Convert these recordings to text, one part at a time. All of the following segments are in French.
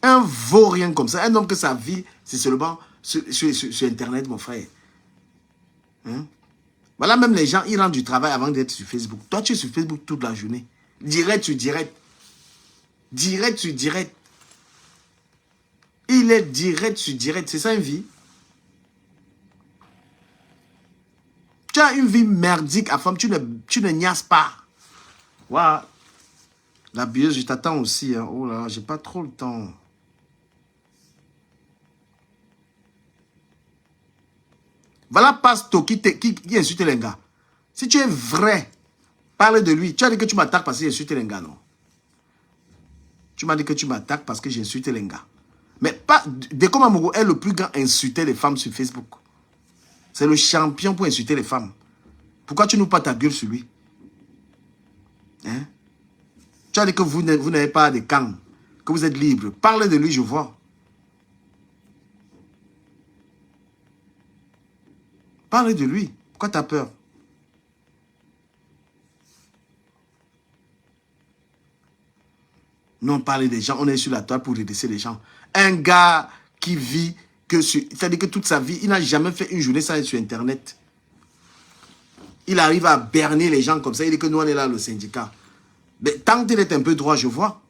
Un vaurien comme ça, un homme que sa vie, c'est seulement sur Internet, mon frère. Hein? Voilà, même les gens, ils rentrent du travail avant d'être sur Facebook. Toi, tu es sur Facebook toute la journée. Direct sur direct. Direct sur direct. Il est direct sur direct. C'est ça une vie. Tu as une vie merdique à femme. Tu ne niaises pas. Voilà. La bieuse, je t'attends aussi. Hein. Oh là là, j'ai pas trop le temps. Voilà Pasto qui insulte les gars. Si tu es vrai, parle de lui. Tu as dit que tu m'attaques parce qu'il insulte les gars, non? Tu m'as dit que tu m'attaques parce que j'insulte les gars. Mais pas. Deco Mamogo est le plus grand insulté des femmes sur Facebook. C'est le champion pour insulter les femmes. Pourquoi tu n'ouvres pas ta gueule sur lui? Hein? Tu as dit que vous n'avez pas de camp, que vous êtes libre. Parle de lui, je vois. Parle de lui. Pourquoi tu as peur? Non, parler des gens, on est sur la toile pour redresser les gens. Un gars qui vit que sur... C'est-à-dire que toute sa vie, il n'a jamais fait une journée sans être sur Internet. Il arrive à berner les gens comme ça. Il dit que nous, on est là, le syndicat. Mais tant qu'il est un peu droit, je vois.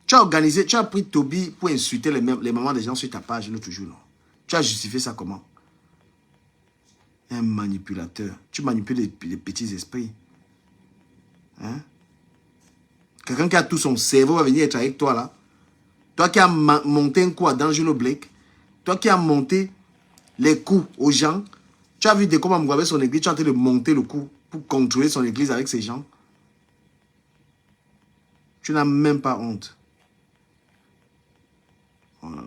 Tu as organisé, tu as pris Toby pour insulter les mamans des gens sur ta page l'autre jour. Non? Tu as justifié ça comment? Un manipulateur. Tu manipules les petits esprits. Hein? Quelqu'un qui a tout son cerveau va venir être avec toi là. Toi qui as monté un coup à D'Angelo Blake. Toi qui as monté les coups aux gens. Tu as vu de comment Mugabe son église. Tu es en train de monter le coup pour contrôler son église avec ces gens. Tu n'as même pas honte. Oh là là.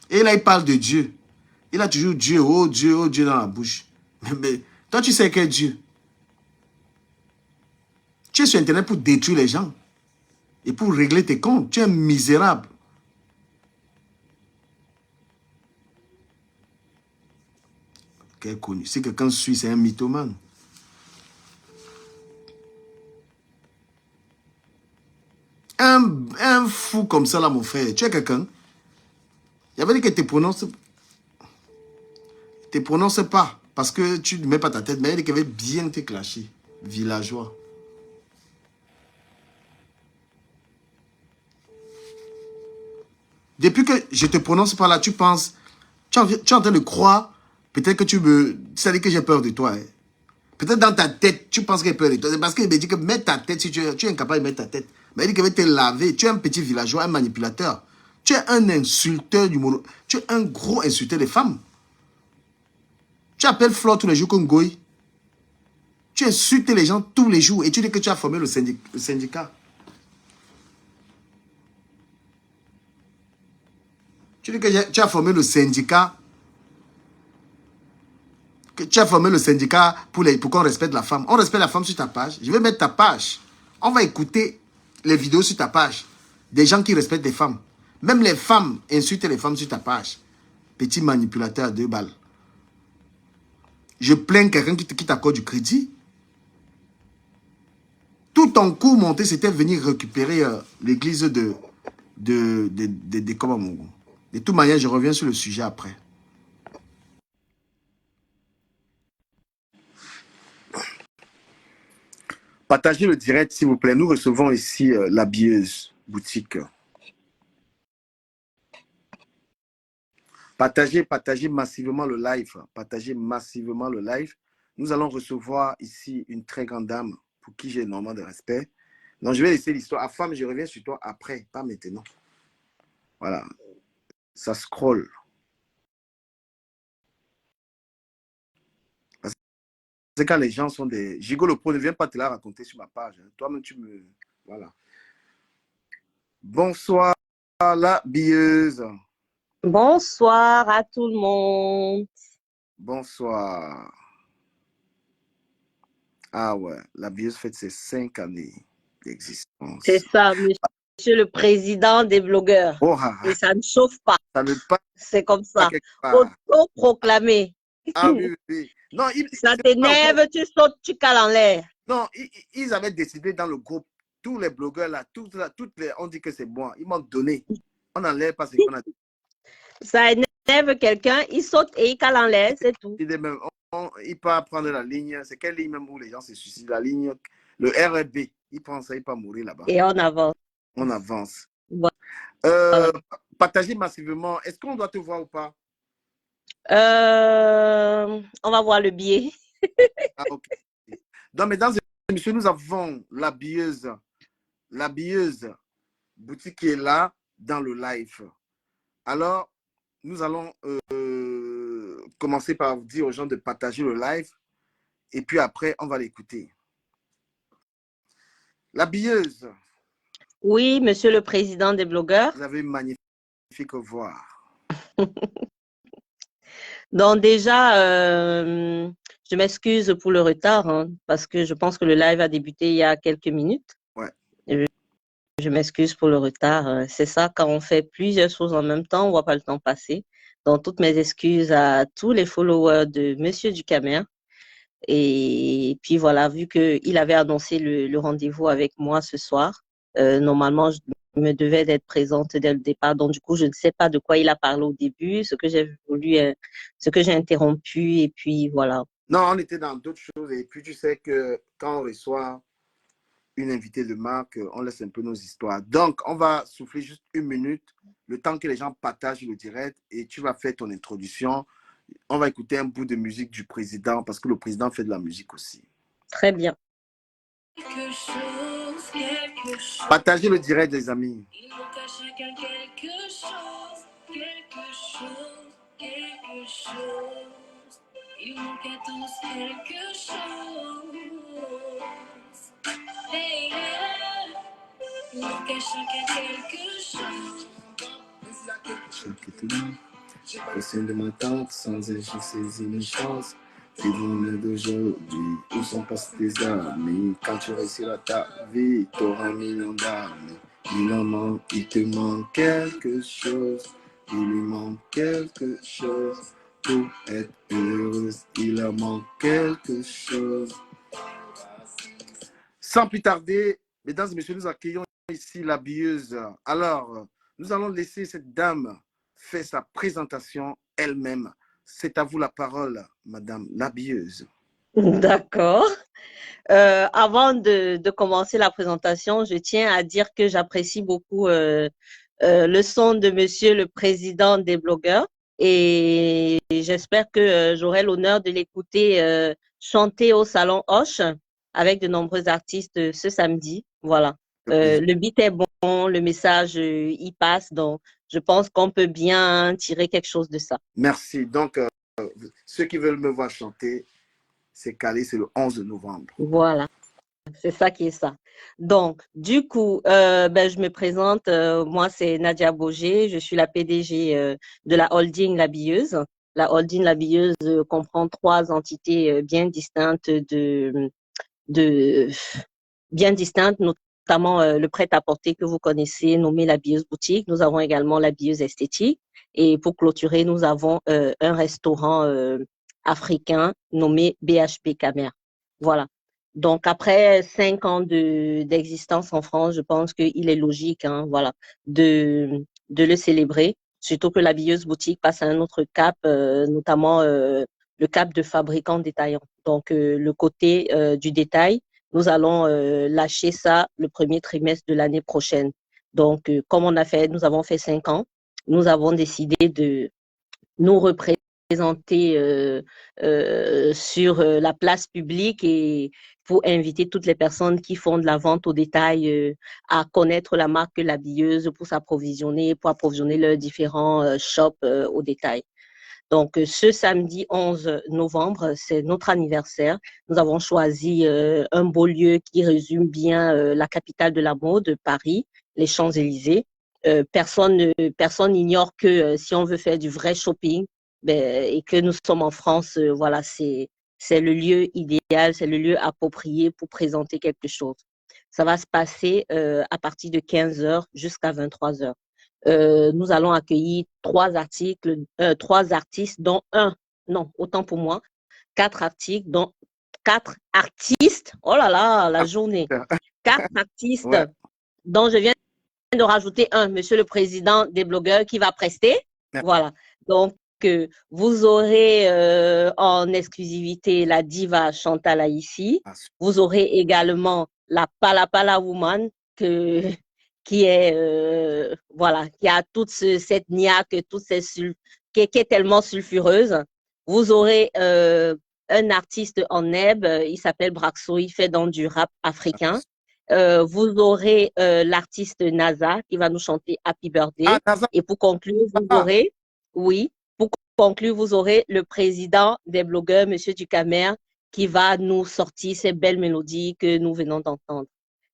Et là, il parle de Dieu. Il a toujours Dieu, oh Dieu dans la bouche. Mais toi, tu sais quel Dieu? Tu es sur Internet pour détruire les gens. Et pour régler tes comptes. Tu es misérable. Quel connu. Si quelqu'un suit, c'est un mythomane. Un fou comme ça, là, mon frère. Tu es quelqu'un. Il avait dit que tu ne prononces pas. Parce que tu ne mets pas ta tête. Mais il dit qu'il avait bien te clasher. Villageois. Depuis que je te prononce pas là, tu penses... Tu es en train de croire... Peut-être que tu me... Ça dit que j'ai peur de toi. Hein. Peut-être dans ta tête, tu penses qu'il a peur de toi. C'est parce qu'il me dit que mets ta tête si tu es incapable de mettre ta tête. Mais il dit qu'il va te laver. Tu es un petit villageois, un manipulateur. Tu es un insulteur du monde. Tu es un gros insulteur des femmes. Tu appelles Flore tous les jours comme Goy. Tu insultes les gens tous les jours et tu dis que tu as formé le syndicat. Tu dis que tu as formé le syndicat. Que tu as formé le syndicat pour qu'on respecte la femme. On respecte la femme sur ta page. Je vais mettre ta page. On va écouter les vidéos sur ta page. Des gens qui respectent les femmes. Même les femmes insultent les femmes sur ta page. Petit manipulateur à 2 balles. Je plains quelqu'un qui t'accorde du crédit. Tout ton coup monté, c'était venir récupérer l'église de Kobamogo. De toute manière, je reviens sur le sujet après. Partagez le direct, s'il vous plaît. Nous recevons ici la bieuse boutique. Partagez massivement le live. Partagez massivement le live. Nous allons recevoir ici une très grande dame pour qui j'ai énormément de respect. Donc, je vais laisser l'histoire. À femme, je reviens sur toi après, pas maintenant. Voilà. Ça scroll. C'est quand les gens sont des... Gigo le pro, ne viens pas te la raconter sur ma page. Hein. Toi-même, tu me... Voilà. Bonsoir, la bieuse. Bonsoir à tout le monde. Bonsoir. Ah ouais, la bieuse fête ses 5 années d'existence. C'est ça, monsieur le président des blogueurs. Oh, et ça ne chauffe pas. Ça ne passe C'est comme ça. pas quelque part. Auto-proclamé. Ah oui, oui, oui. Non, Ça c'est pas encore. t'énerve, tu sautes, tu cales en l'air. Non, ils avaient décidé dans le groupe, tous les blogueurs là, on dit que c'est bon. Ils m'ont donné. On n'enlève pas ce qu'on a Ça énerve quelqu'un, il saute et il cale en l'air, c'est tout. décidé. Même, il peut prendre la ligne. C'est quelle ligne même où les gens se suicident? La ligne, le RB. Il prend ça, il peut mourir là-bas. Et on avance. On avance. Voilà. Partager massivement. Est-ce qu'on doit te voir ou pas? On va voir le billet. Ah, ok. Donc, mesdames et messieurs, nous avons la billeuse boutique qui est là dans le live. Alors, nous allons commencer par dire aux gens de partager le live et puis après, on va l'écouter. La billeuse. Oui, monsieur le président des blogueurs. Vous avez une magnifique voix. Donc déjà, je m'excuse pour le retard, hein, parce que je pense que le live a débuté il y a quelques minutes. Ouais. Je m'excuse pour le retard. C'est ça, quand on fait plusieurs choses en même temps, on ne voit pas le temps passer. Donc toutes mes excuses à tous les followers de Monsieur Ducamer. Et puis voilà, vu qu'il avait annoncé le rendez-vous avec moi ce soir, normalement, je me devais d'être présente dès le départ. Donc, du coup, je ne sais pas de quoi il a parlé au début, ce que j'ai interrompu, et puis voilà. Non, on était dans d'autres choses et puis tu sais que quand on reçoit une invitée de marque, on laisse un peu nos histoires. Donc, on va souffler juste une minute, le temps que les gens partagent le direct et tu vas faire ton introduction. On va écouter un bout de musique du président parce que le président fait de la musique aussi. Très bien. Quelque chose. Partagez le direct, les amis. Il manque à chacun quelque chose. Il manque à tous quelque chose. Hey, hey. Il manque à chacun quelque chose. J'ai passé de ma tante sans elle, j'ai saisi mes chances. C'est l'hymne d'aujourd'hui, où sont passés tes amis? Quand tu réussiras ta vie, t'auras un million d'amis. Il te manque quelque chose, il lui manque quelque chose. Pour être heureuse, il leur manque quelque chose. Sans plus tarder, mesdames et messieurs, nous accueillons ici la billeuse. Alors, nous allons laisser cette dame faire sa présentation elle-même. C'est à vous la parole, madame la billeuse. D'accord. Avant de commencer la présentation, je tiens à dire que j'apprécie beaucoup le son de Monsieur le Président des blogueurs et j'espère que j'aurai l'honneur de l'écouter chanter au Salon Hoche avec de nombreux artistes ce samedi. Voilà. Le beat est bon, le message y passe, donc je pense qu'on peut bien tirer quelque chose de ça. Merci. Donc, ceux qui veulent me voir chanter, c'est calé, c'est le 11 novembre. Voilà. C'est ça qui est ça. Donc, du coup, je me présente. Moi, c'est Nadia Boger. Je suis la PDG de la holding La Billeuse. La holding La Billeuse comprend trois entités bien distinctes bien distinctes, notamment le prêt-à-porter que vous connaissez, nommé La Billeuse Boutique. Nous avons également La Billeuse Esthétique. Et pour clôturer, nous avons un restaurant africain nommé BHP Camer. Voilà. Donc, après 5 ans d'existence en France, je pense qu'il est logique, hein, voilà, de le célébrer. Surtout que la billeuse boutique passe à un autre cap, notamment le cap de fabricant détaillant. Donc, le côté du détail, nous allons lâcher ça le premier trimestre de l'année prochaine. Donc, comme nous avons fait 5 ans, nous avons décidé de nous représenter sur la place publique et pour inviter toutes les personnes qui font de la vente au détail à connaître la marque La Billeuse pour pour approvisionner leurs différents shops au détail. Donc, ce samedi 11 novembre, c'est notre anniversaire. Nous avons choisi un beau lieu qui résume bien la capitale de la mode, Paris, les Champs-Élysées. Personne n'ignore que si on veut faire du vrai shopping et que nous sommes en France, voilà, c'est le lieu idéal, c'est le lieu approprié pour présenter quelque chose. Ça va se passer à partir de 15 heures jusqu'à 23 heures. Nous allons accueillir trois artistes, dont un non, autant pour moi, 4 articles, dont 4 artistes, oh là là, la journée, 4 artistes, Ouais. dont je viens de rajouter un, Monsieur le Président des blogueurs, qui va prester. Voilà. Donc, vous aurez en exclusivité la diva Chantal Aïssi. Vous aurez également la Pala Pala Woman qui est voilà, qui a toute cette niaque, qui est tellement sulfureuse. Vous aurez un artiste en neb, il s'appelle Braxo, il fait dans du rap africain. Vous aurez l'artiste NASA qui va nous chanter Happy Birthday. Et pour conclure, vous aurez le président des blogueurs, Monsieur Ducamer, qui va nous sortir ces belles mélodies que nous venons d'entendre.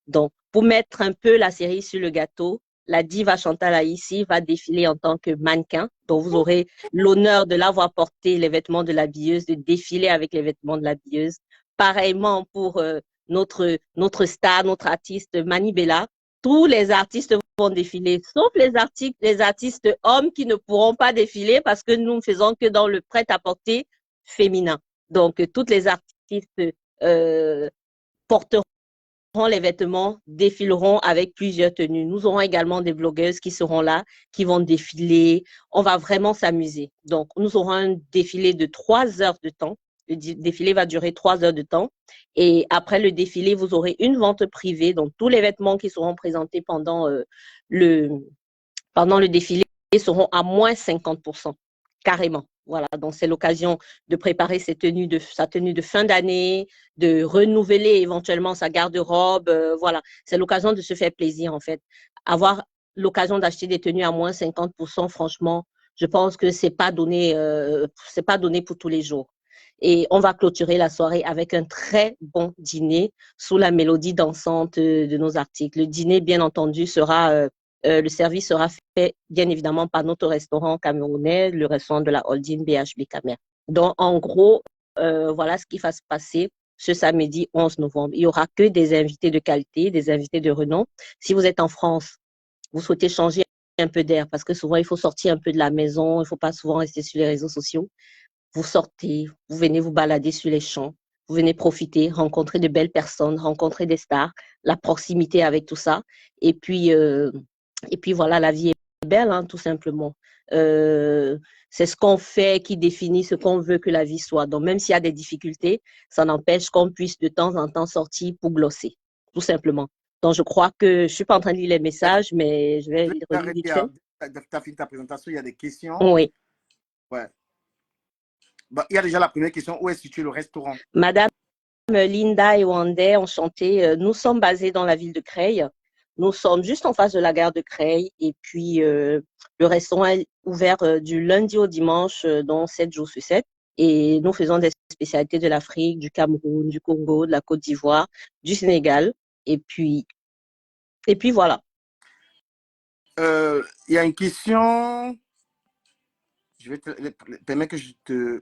Donc, pour mettre un peu la série sur le gâteau, la diva Chantal Aïssi va défiler en tant que mannequin. Donc, vous aurez l'honneur de l'avoir porté les vêtements de l'habilleuse, de défiler avec les vêtements de l'habilleuse. Pareillement pour notre star, notre artiste Mani Bella. Tous les artistes vont défiler, sauf les artistes hommes qui ne pourront pas défiler parce que nous ne faisons que dans le prêt-à-porter féminin. Donc, toutes les artistes porteront les vêtements, défileront avec plusieurs tenues. Nous aurons également des blogueuses qui seront là, qui vont défiler. On va vraiment s'amuser. Donc, nous aurons un défilé de 3 heures de temps. Le défilé va durer 3 heures de temps. Et après le défilé, vous aurez une vente privée. Donc, tous les vêtements qui seront présentés pendant le défilé seront à moins 50%, carrément. Voilà, donc c'est l'occasion de préparer sa tenue de fin d'année, de renouveler éventuellement sa garde-robe. Voilà, c'est l'occasion de se faire plaisir en fait. Avoir l'occasion d'acheter des tenues à moins 50%, franchement, je pense que c'est pas donné pour tous les jours. Et on va clôturer la soirée avec un très bon dîner sous la mélodie dansante de nos articles. Le dîner, bien entendu, le service sera fait bien évidemment par notre restaurant camerounais, le restaurant de la holding BHB Camer. Donc, en gros, voilà ce qui va se passer ce samedi 11 novembre. Il n'y aura que des invités de qualité, des invités de renom. Si vous êtes en France, vous souhaitez changer un peu d'air parce que souvent, il faut sortir un peu de la maison, il ne faut pas souvent rester sur les réseaux sociaux. Vous sortez, vous venez vous balader sur les champs, vous venez profiter, rencontrer de belles personnes, rencontrer des stars, la proximité avec tout ça. Et puis voilà, la vie est belle, hein, tout simplement. C'est ce qu'on fait qui définit ce qu'on veut que la vie soit. Donc, même s'il y a des difficultés, ça n'empêche qu'on puisse de temps en temps sortir pour glosser, tout simplement. Donc, je crois que je ne suis pas en train de lire les messages, mais je vais relire vite fait. Tu as fini ta présentation, il y a des questions. Oui. Ouais. Bah, il y a déjà la première question. Où est situé le restaurant? Madame Linda et Wandé, enchantée. Nous sommes basés dans la ville de Creil. Nous sommes juste en face de la gare de Creil. Et puis, le restaurant est ouvert du lundi au dimanche, donc 7 jours sur 7. Et nous faisons des spécialités de l'Afrique, du Cameroun, du Congo, de la Côte d'Ivoire, du Sénégal. Et puis voilà. Il y a une question. Je vais te permettre que je te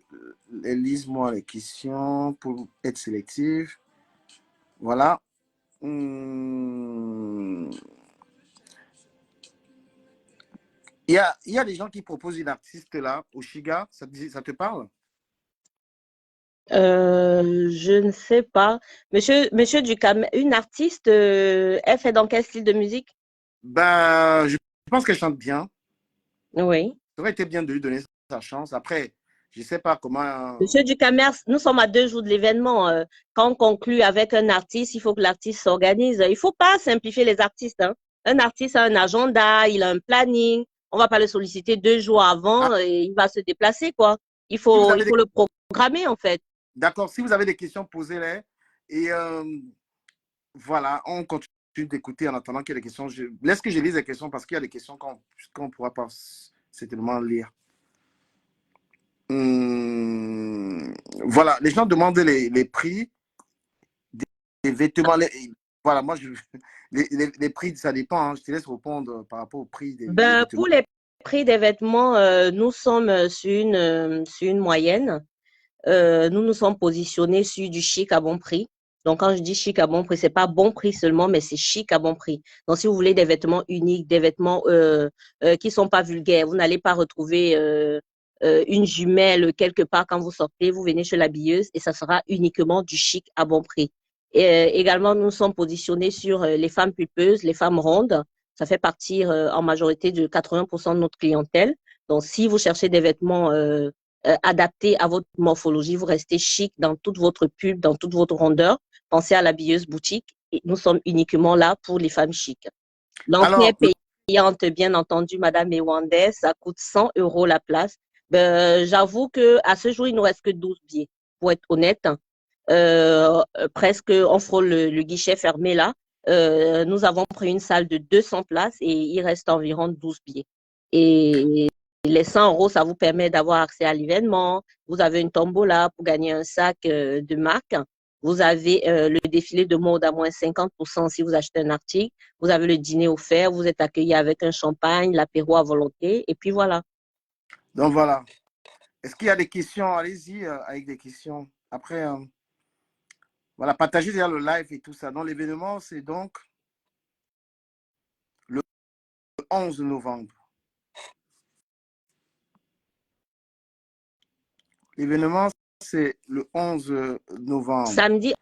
lise moi les questions pour être sélective. Voilà. Il y a des gens qui proposent une artiste là, au Chiga. Ça te parle? Je ne sais pas. Monsieur Ducam, une artiste, elle fait dans quel style de musique? Ben, je pense qu'elle chante bien. Oui. Ça aurait été bien de lui donner sa chance. Après, je ne sais pas comment. Monsieur Ducamer, nous sommes à 2 jours de l'événement. Quand on conclut avec un artiste, il faut que l'artiste s'organise. Il ne faut pas simplifier les artistes, hein. Un artiste a un agenda, il a un planning. On ne va pas le solliciter 2 jours avant et il va se déplacer, quoi. Il faut le programmer, en fait. D'accord. Si vous avez des questions, posez-les. Et voilà, on continue d'écouter en attendant qu'il y ait des questions. Laisse que je lise les questions parce qu'il y a des questions qu'on ne pourra pas certainement lire. Voilà, les gens demandent les prix des vêtements. Voilà, moi, les prix, ça dépend. Hein. Je te laisse répondre par rapport au prix des vêtements. Pour les prix des vêtements, nous sommes sur une moyenne. Nous nous sommes positionnés sur du chic à bon prix. Donc, quand je dis chic à bon prix, c'est pas bon prix seulement, mais c'est chic à bon prix. Donc, si vous voulez des vêtements uniques, des vêtements qui sont pas vulgaires, vous n'allez pas retrouver une jumelle quelque part quand vous sortez, vous venez chez l'habilleuse et ça sera uniquement du chic à bon prix. Et, également, nous sommes positionnés sur les femmes pulpeuses, les femmes rondes. Ça fait partie en majorité de 80% de notre clientèle. Donc, si vous cherchez des vêtements adaptés à votre morphologie, vous restez chic dans toute votre pulpe, dans toute votre rondeur, pensez à l'habilleuse boutique. Et nous sommes uniquement là pour les femmes chic. L'entrée Alors, est payante, bien entendu, Madame Ewandès, ça coûte 100 € la place. J'avoue qu'à ce jour, il ne nous reste que 12 billets, pour être honnête. Presque, on frôle le guichet fermé là. Nous avons pris une salle de 200 places et il reste environ 12 billets. Et les 100 €, ça vous permet d'avoir accès à l'événement. Vous avez une tombola pour gagner un sac de marque. Vous avez le défilé de mode à moins 50% si vous achetez un article. Vous avez le dîner offert. Vous êtes accueilli avec un champagne, l'apéro à volonté. Et puis voilà. donc voilà. Est-ce qu'il y a des questions? Allez-y avec des questions. Après, voilà, partagez déjà le live et tout ça. Donc, l'événement, c'est donc le 11 novembre. L'événement, c'est le 11 novembre. Samedi,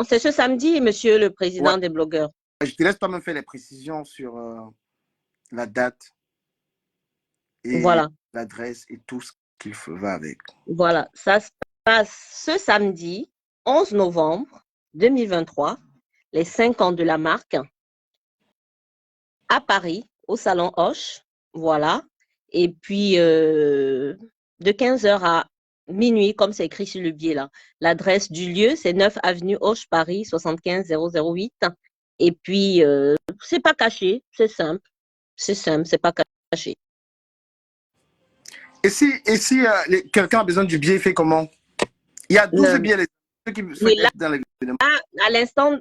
c'est ce samedi, monsieur le président Ouais. des blogueurs. Je te laisse pas me faire les précisions sur la date et Voilà. l'adresse et tout ce qu'il va avec. Voilà. Ça se passe ce samedi, 11 novembre 2023, les 5 ans de la marque, à Paris, au Salon Hoche. Voilà. Et puis, de 15h à minuit, comme c'est écrit sur le billet là. L'adresse du lieu, c'est 9 avenue Hoche, Paris, 75 008. Et puis, c'est pas caché, c'est simple. C'est simple, c'est pas caché. Et si quelqu'un a besoin du billet, il fait comment? Il y a 12 billets, ceux qui souhaitent être dans l'événement. À l'instant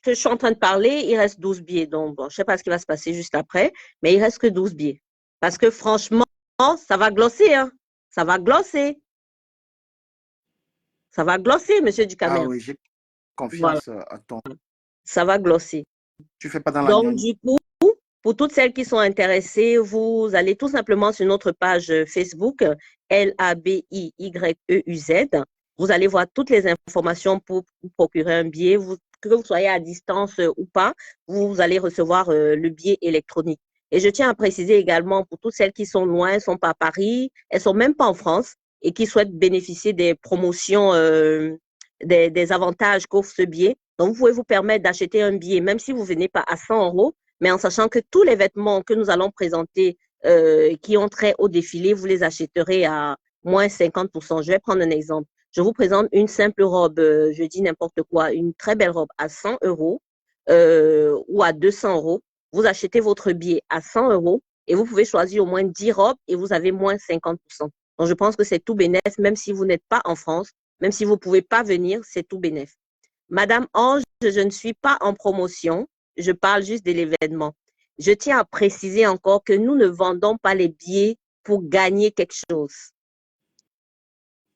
que je suis en train de parler, il reste 12 billets. Donc, bon, je ne sais pas ce qui va se passer juste après, mais il reste que 12 billets. Parce que franchement, ça va glosser. Hein. Ça va glosser. Ça va glosser, monsieur Ducamer. Ah oui, j'ai confiance à ton. Ça va glosser. Tu ne fais pas dans la Donc, gnogno. du coup, pour toutes celles qui sont intéressées, vous allez tout simplement sur notre page Facebook, LABIYEUZ. Vous allez voir toutes les informations pour vous procurer un billet. Que vous soyez à distance ou pas, vous allez recevoir le billet électronique. Et je tiens à préciser également pour toutes celles qui sont loin, elles ne sont pas à Paris, elles ne sont même pas en France et qui souhaitent bénéficier des promotions, des avantages qu'offre ce billet. Donc, vous pouvez vous permettre d'acheter un billet, même si vous ne venez pas à 100 €, mais en sachant que tous les vêtements que nous allons présenter qui ont trait au défilé, vous les achèterez à moins 50%. Je vais prendre un exemple. Je vous présente une simple robe, je dis n'importe quoi, une très belle robe à 100 € ou à 200 €. Vous achetez votre billet à 100 € et vous pouvez choisir au moins 10 robes et vous avez moins 50%. Donc, je pense que c'est tout bénéf, même si vous n'êtes pas en France, même si vous ne pouvez pas venir, c'est tout bénéf. Madame Ange, je ne suis pas en promotion, je parle juste de l'événement. Je tiens à préciser encore que nous ne vendons pas les billets pour gagner quelque chose.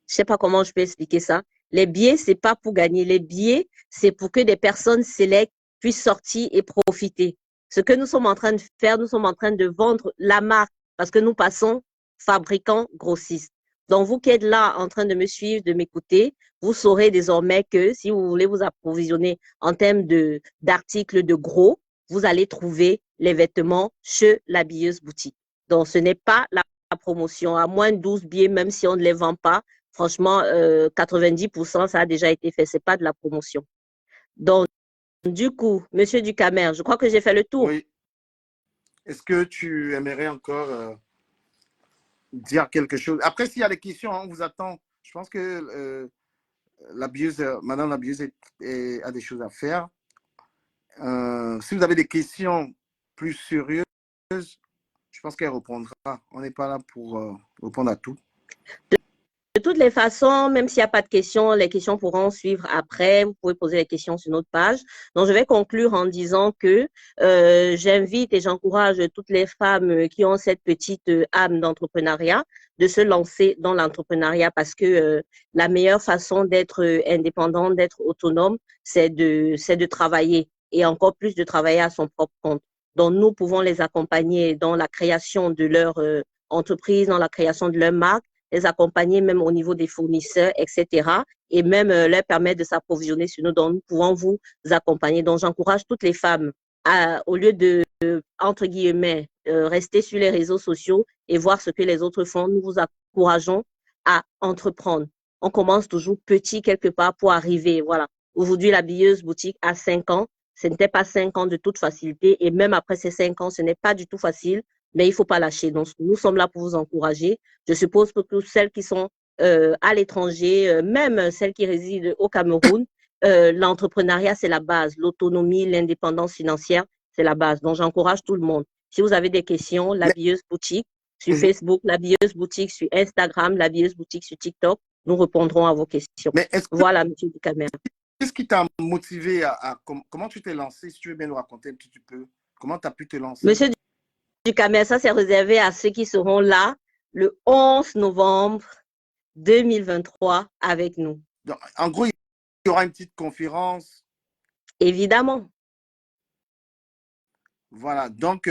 Je ne sais pas comment je peux expliquer ça. Les billets, ce n'est pas pour gagner. Les billets, c'est pour que des personnes sélectes puissent sortir et profiter. Ce que nous sommes en train de faire, nous sommes en train de vendre la marque parce que nous passons fabricants grossistes. Donc, vous qui êtes là en train de me suivre, de m'écouter, vous saurez désormais que si vous voulez vous approvisionner en termes d'articles de gros, vous allez trouver les vêtements chez l'habilleuse boutique. Donc, ce n'est pas la promotion. À moins de 12 billets, même si on ne les vend pas, franchement, 90%, ça a déjà été fait. Ce n'est pas de la promotion. Donc, du coup, monsieur Ducamer, je crois que j'ai fait le tour. Oui. Est-ce que tu aimerais encore dire quelque chose? Après, s'il y a des questions, on vous attend. Je pense que madame l'habilleuse a des choses à faire. Si vous avez des questions plus sérieuses, je pense qu'elle répondra. On n'est pas là pour répondre à tout. De toutes les façons, même s'il n'y a pas de questions, les questions pourront suivre après. Vous pouvez poser les questions sur notre page. Donc, je vais conclure en disant que j'invite et j'encourage toutes les femmes qui ont cette petite âme d'entrepreneuriat de se lancer dans l'entrepreneuriat parce que la meilleure façon d'être indépendante, d'être autonome, c'est de travailler et encore plus de travailler à son propre compte. Donc, nous pouvons les accompagner dans la création de leur entreprise, dans la création de leur marque, les accompagner même au niveau des fournisseurs, etc. Et même leur permettre de s'approvisionner sur nous. Donc, nous pouvons vous accompagner. Donc, j'encourage toutes les femmes au lieu de, entre guillemets, rester sur les réseaux sociaux et voir ce que les autres font, nous vous encourageons à entreprendre. On commence toujours petit quelque part pour arriver. Voilà. Aujourd'hui, la billeuse boutique a 5 ans. Ce n'était pas 5 ans de toute facilité. Et même après ces 5 ans, ce n'est pas du tout facile, mais il ne faut pas lâcher. Donc, nous sommes là pour vous encourager. Je suppose que toutes celles qui sont à l'étranger, même celles qui résident au Cameroun, l'entrepreneuriat, c'est la base. L'autonomie, l'indépendance financière, c'est la base. Donc, j'encourage tout le monde. Si vous avez des questions, la billeuse boutique sur Facebook, la billeuse boutique sur Instagram, la billeuse boutique sur TikTok, nous répondrons à vos questions. Mais voilà, monsieur Ducamer. Qu'est-ce qui t'a motivé comment tu t'es lancé, si tu veux bien nous raconter un petit peu, comment tu as pu te lancer? Monsieur Ducamer, ça c'est réservé à ceux qui seront là le 11 novembre 2023 avec nous. Donc, en gros, il y aura une petite conférence. Évidemment. Voilà, donc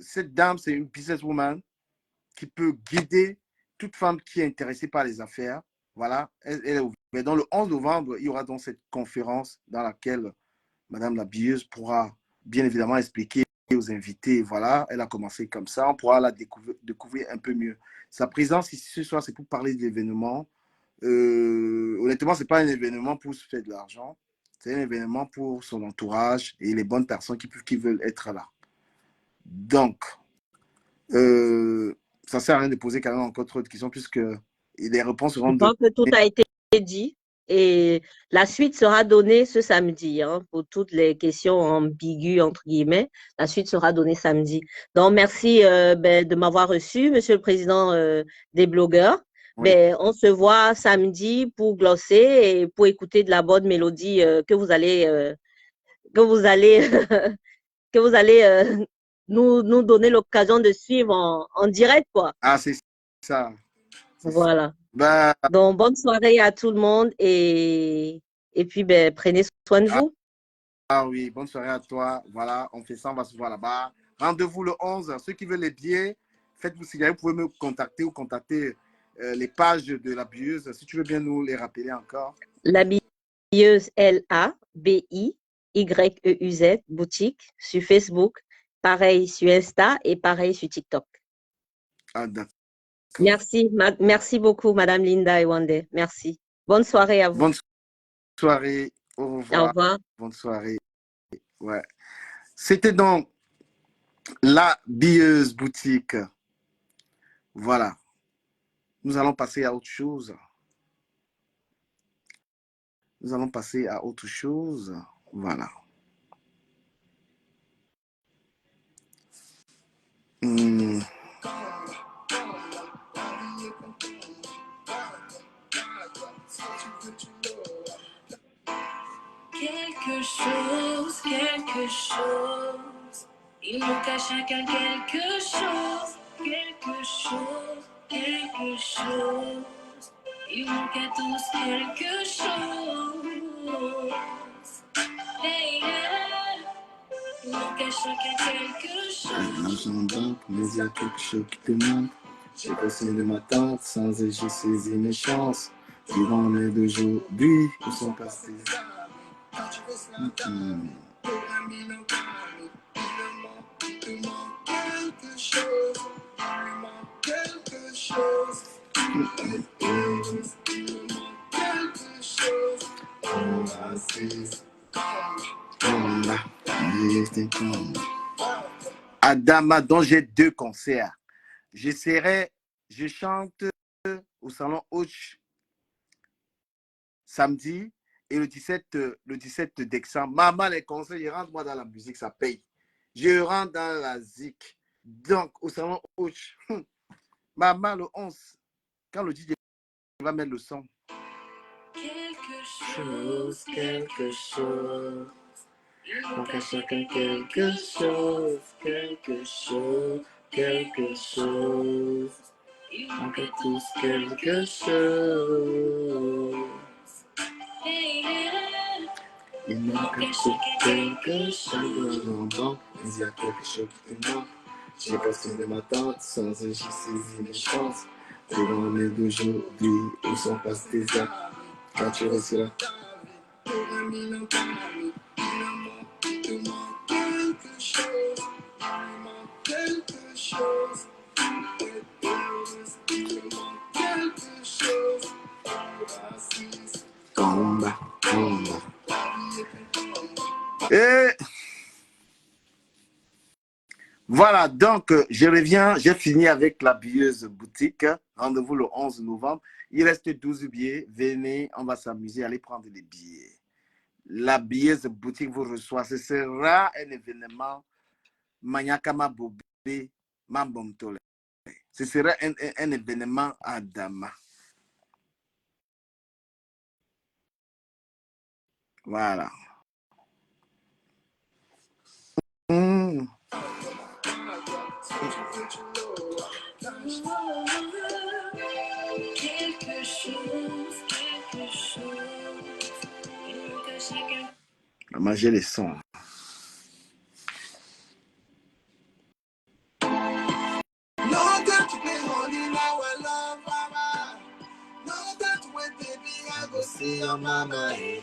cette dame, c'est une businesswoman qui peut guider toute femme qui est intéressée par les affaires. Voilà, elle est ouverte. Mais dans le 11 novembre, il y aura donc cette conférence dans laquelle Madame la billeuse pourra bien évidemment expliquer aux invités. Voilà, elle a commencé comme ça, on pourra la découvrir un peu mieux. Sa présence ici ce soir, c'est pour parler de l'événement. Honnêtement, ce n'est pas un événement pour se faire de l'argent. C'est un événement pour son entourage et les bonnes personnes qui veulent être là. Donc, ça ne sert à rien de poser quand même encore trop de questions puisque les réponses seront... Je pense que tout a été dit et la suite sera donnée ce samedi pour toutes les questions ambiguës, entre guillemets. La suite sera donnée samedi. Donc, merci de m'avoir reçu, Monsieur le Président des blogueurs. Oui. On se voit samedi pour glosser et pour écouter de la bonne mélodie que vous allez nous donner l'occasion de suivre en direct, quoi. Ah, c'est ça. Voilà. Donc, bonne soirée à tout le monde et puis, prenez soin de vous. Ah oui, bonne soirée à toi. Voilà, on fait ça, on va se voir là-bas. Rendez-vous le 11. Ceux qui veulent les billets, faites-vous signaler. Vous pouvez me contacter ou contacter les pages de la billeuse. Si tu veux bien nous les rappeler encore. La billeuse LABIYEUZ boutique sur Facebook, pareil sur Insta et pareil sur TikTok. Ah, d'accord. Merci beaucoup, Madame Linda Ewande. Merci. Bonne soirée à vous. Bonne soirée. Au revoir. Au revoir. Bonne soirée. Ouais. C'était donc la billeuse boutique. Voilà. Nous allons passer à autre chose. Nous allons passer à autre chose. Voilà. Quelque chose. Il manque à chacun quelque chose. Quelque chose. Il manque à tous quelque chose. Hey, yeah. Il manque à chacun quelque chose. Mais il y a quelque chose qui te manque. J'ai passé de ma tente sans et j'ai saisi mes chances. Durant les 2 jours, d'aujourd'hui, où sont passés. Adama, dont j'ai 2 concerts. Je chante au Salon Hoche samedi et le 17 décembre. Maman, les concerts, je rentre moi dans la musique, ça paye. Je rentre dans la zik. Donc, au Salon Hoche, maman, le 11, quand le DJ va mettre le son. Quelque chose. Il manque à chacun quelque chose. Il manque à tous quelque chose. Hey, yeah. Il manque à chacun quelque chose. Il y a quelque chose qui te manque. J'ai passé de ma tente sans et j'ai saisi mes chances. journée d'aujourd'hui, où sont passés tes actes? Quand tu restes là. Combat, combat. Et voilà, donc je reviens, j'ai fini avec la billeuse boutique. Rendez-vous le 11 novembre. Il reste 12 billets. Venez, on va s'amuser, allez prendre des billets. La billeuse boutique vous reçoit. Ce sera un événement Manyakama Bobé Mambomtole. Ce sera un événement à Dama. Voilà. Mmh. Quelque chose, quelque chose. Il manque à chacun. Manger les sons. See your mama, I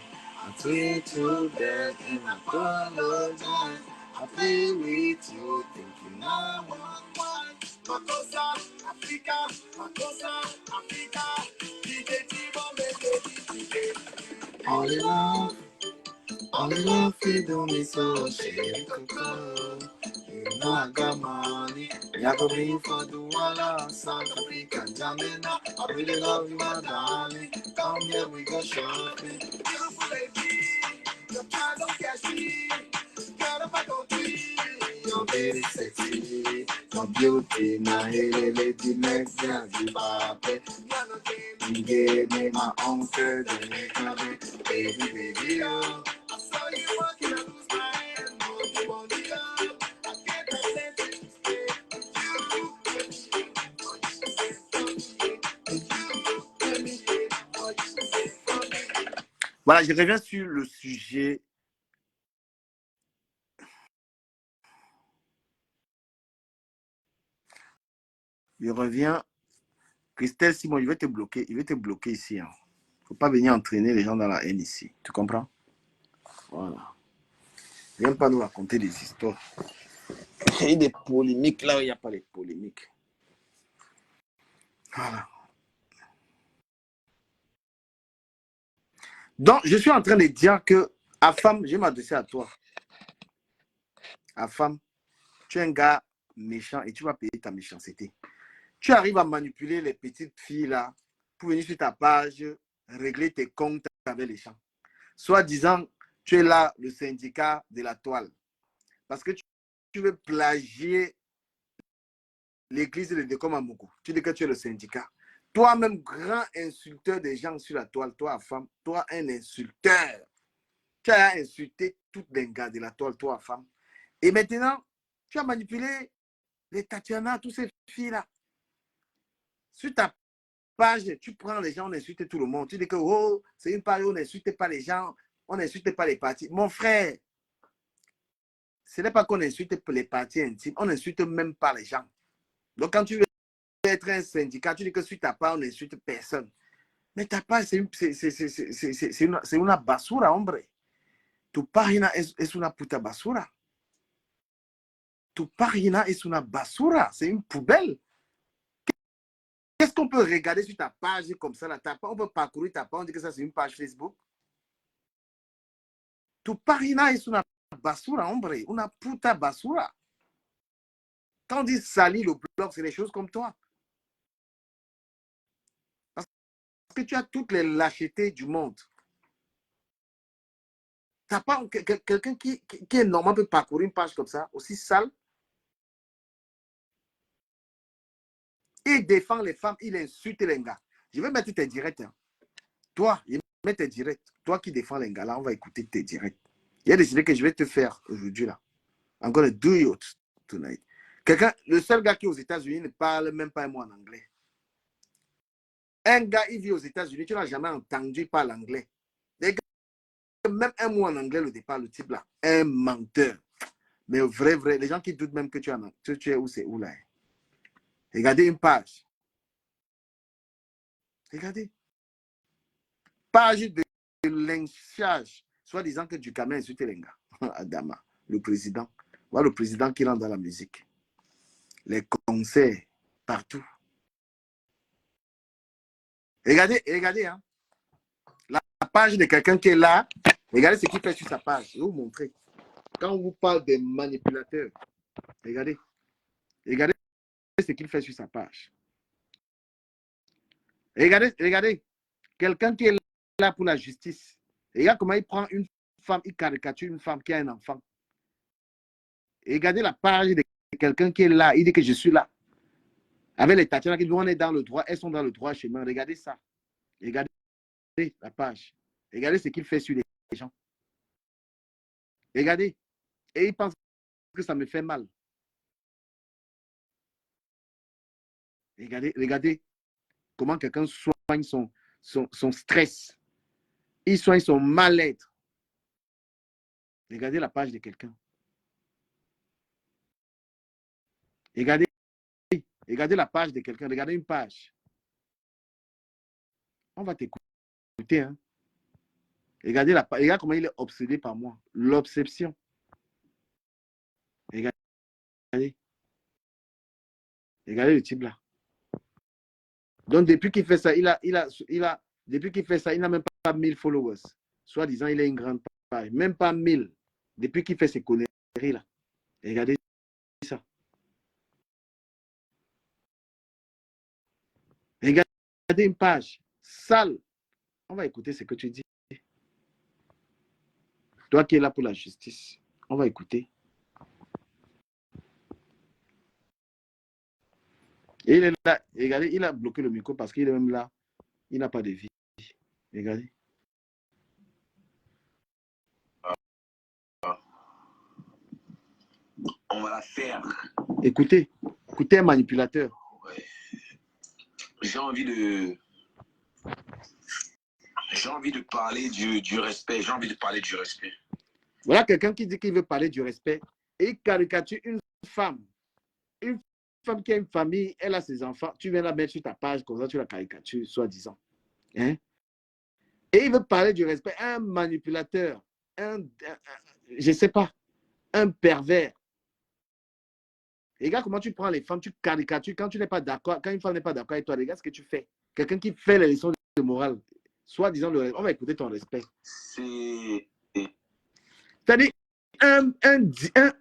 pray to death and apologize. I play with you, thinking I want one. Makosa, Africa, Makosa, Africa. DJ T-Bomb, baby. All in love, you do me so shit. You know I got money. I go bring for the walla, South Africa, Jamaica. I really love you, my darling. Come here, we go shopping. Beautiful lady, your child don't catch me. Girl, if I go tree, you're very sexy. Your beauty, na hele lady, next day, you pape. You gave me my uncle, then you come baby, baby, oh. I saw you walking, I lose my hand, body, up. I can't present it. Voilà, je reviens sur le sujet. Je reviens. Christelle Simon, je vais te bloquer. Il va te bloquer ici. Il ne faut pas venir entraîner les gens dans la haine ici. Tu comprends? Voilà. Viens pas nous raconter des histoires. Il y a des polémiques là où il n'y a pas de polémiques. Voilà. Donc, je suis en train de dire que, à femme, je vais m'adresser à toi. À femme, tu es un gars méchant et tu vas payer ta méchanceté. Tu arrives à manipuler les petites filles là pour venir sur ta page, régler tes comptes avec les gens. Soit disant, tu es là, le syndicat de la toile. Parce que tu veux plagier l'église de Décom Amoukou. Tu dis que tu es le syndicat. Toi-même, grand insulteur des gens sur la toile, toi, femme, toi, un insulteur. Tu as insulté toutes les gars de la toile, toi, femme. Et maintenant, tu as manipulé les Tatiana, toutes ces filles-là. Sur ta page, tu prends les gens, on insulte tout le monde. Tu dis que oh, c'est une page où on n'insulte pas les gens, on n'insulte pas les partis. Mon frère, ce n'est pas qu'on insulte les partis intimes, on n'insulte même pas les gens. Donc, quand tu veux être un syndicat, tu dis que sur ta page, on n'insulte personne. Mais ta page, c'est une basura, hombre. Tu página es una puta basura. Tu página es una basura. C'est une poubelle. Qu'est-ce qu'on peut regarder sur ta page comme ça? Là, on peut parcourir ta page, on dit que ça, c'est une page Facebook. Tu página es una basura, hombre. Una puta basura. Quand on dit salir le blog, c'est des choses comme toi. Parce que tu as toutes les lâchetés du monde. T'as pas quelqu'un qui est normal peut parcourir une page comme ça, aussi sale. Il défend les femmes, il insulte les gars. Je vais mettre tes directs. Hein. Toi, je vais mettre tes directs. Toi qui défends les gars, là, on va écouter tes directs. Il y a des idées que je vais te faire aujourd'hui, là. I'm gonna do it tonight. Le seul gars qui est aux États-Unis ne parle même pas un mot en anglais. Un gars, il vit aux États-Unis, tu n'as jamais entendu parler anglais. Les gars, même un mot en anglais, le départ, le type là, un menteur. Mais vrai, les gens qui doutent même que tu es où c'est où là. Regardez une page. Regardez. Page de lynchage, soi-disant que du Cameroun insulté les gars. Adama, le président. Voilà le président qui rentre dans la musique. Les concerts, partout. Regardez, regardez, hein. La page de quelqu'un qui est là, regardez ce qu'il fait sur sa page. Je vais vous montrer. Quand on vous parle des manipulateurs, regardez. Regardez ce qu'il fait sur sa page. Regardez, regardez. Quelqu'un qui est là pour la justice. Regarde comment il prend une femme, il caricature une femme qui a un enfant. Regardez la page de quelqu'un qui est là. Il dit que je suis là. Avec les Tatiana qui disent on est dans le droit, elles sont dans le droit chemin. Regardez ça. Regardez la page. Regardez ce qu'il fait sur les gens. Regardez. Et il pense que ça me fait mal. Regardez, regardez comment quelqu'un soigne son stress. Il soigne son mal-être. Regardez la page de quelqu'un. Regardez, regardez la page de quelqu'un. Regardez une page. On va t'écouter. Hein. Regardez comment il est obsédé par moi. L'obsession. Regardez. Regardez le type là. Donc, depuis qu'il fait ça, depuis qu'il fait ça, il n'a même pas 1000 followers. Soit disant, il a une grande page. Même pas 1000. Depuis qu'il fait ces conneries là. Regardez ça. Regardez une page sale. On va écouter ce que tu dis. Toi qui es là pour la justice, on va écouter. Et il est là, regardez, il a bloqué le micro parce qu'il est même là. Il n'a pas de vie. Regardez. On va la faire. Écoutez, écoutez un manipulateur. Ouais. J'ai envie de parler du respect. J'ai envie de parler du respect. Voilà quelqu'un qui dit qu'il veut parler du respect et il caricature une femme. Une femme qui a une famille, elle a ses enfants. Tu viens la mettre sur ta page, comme ça tu la caricatures, soi-disant. Hein? Et il veut parler du respect. Un manipulateur, je ne sais pas, un pervers. Regarde comment tu prends les femmes, tu caricatures. Quand tu n'es pas d'accord, quand une femme n'est pas d'accord avec toi, regarde ce que tu fais. Quelqu'un qui fait les leçons de morale, soi-disant, on va écouter ton respect. C'est-à-dire, un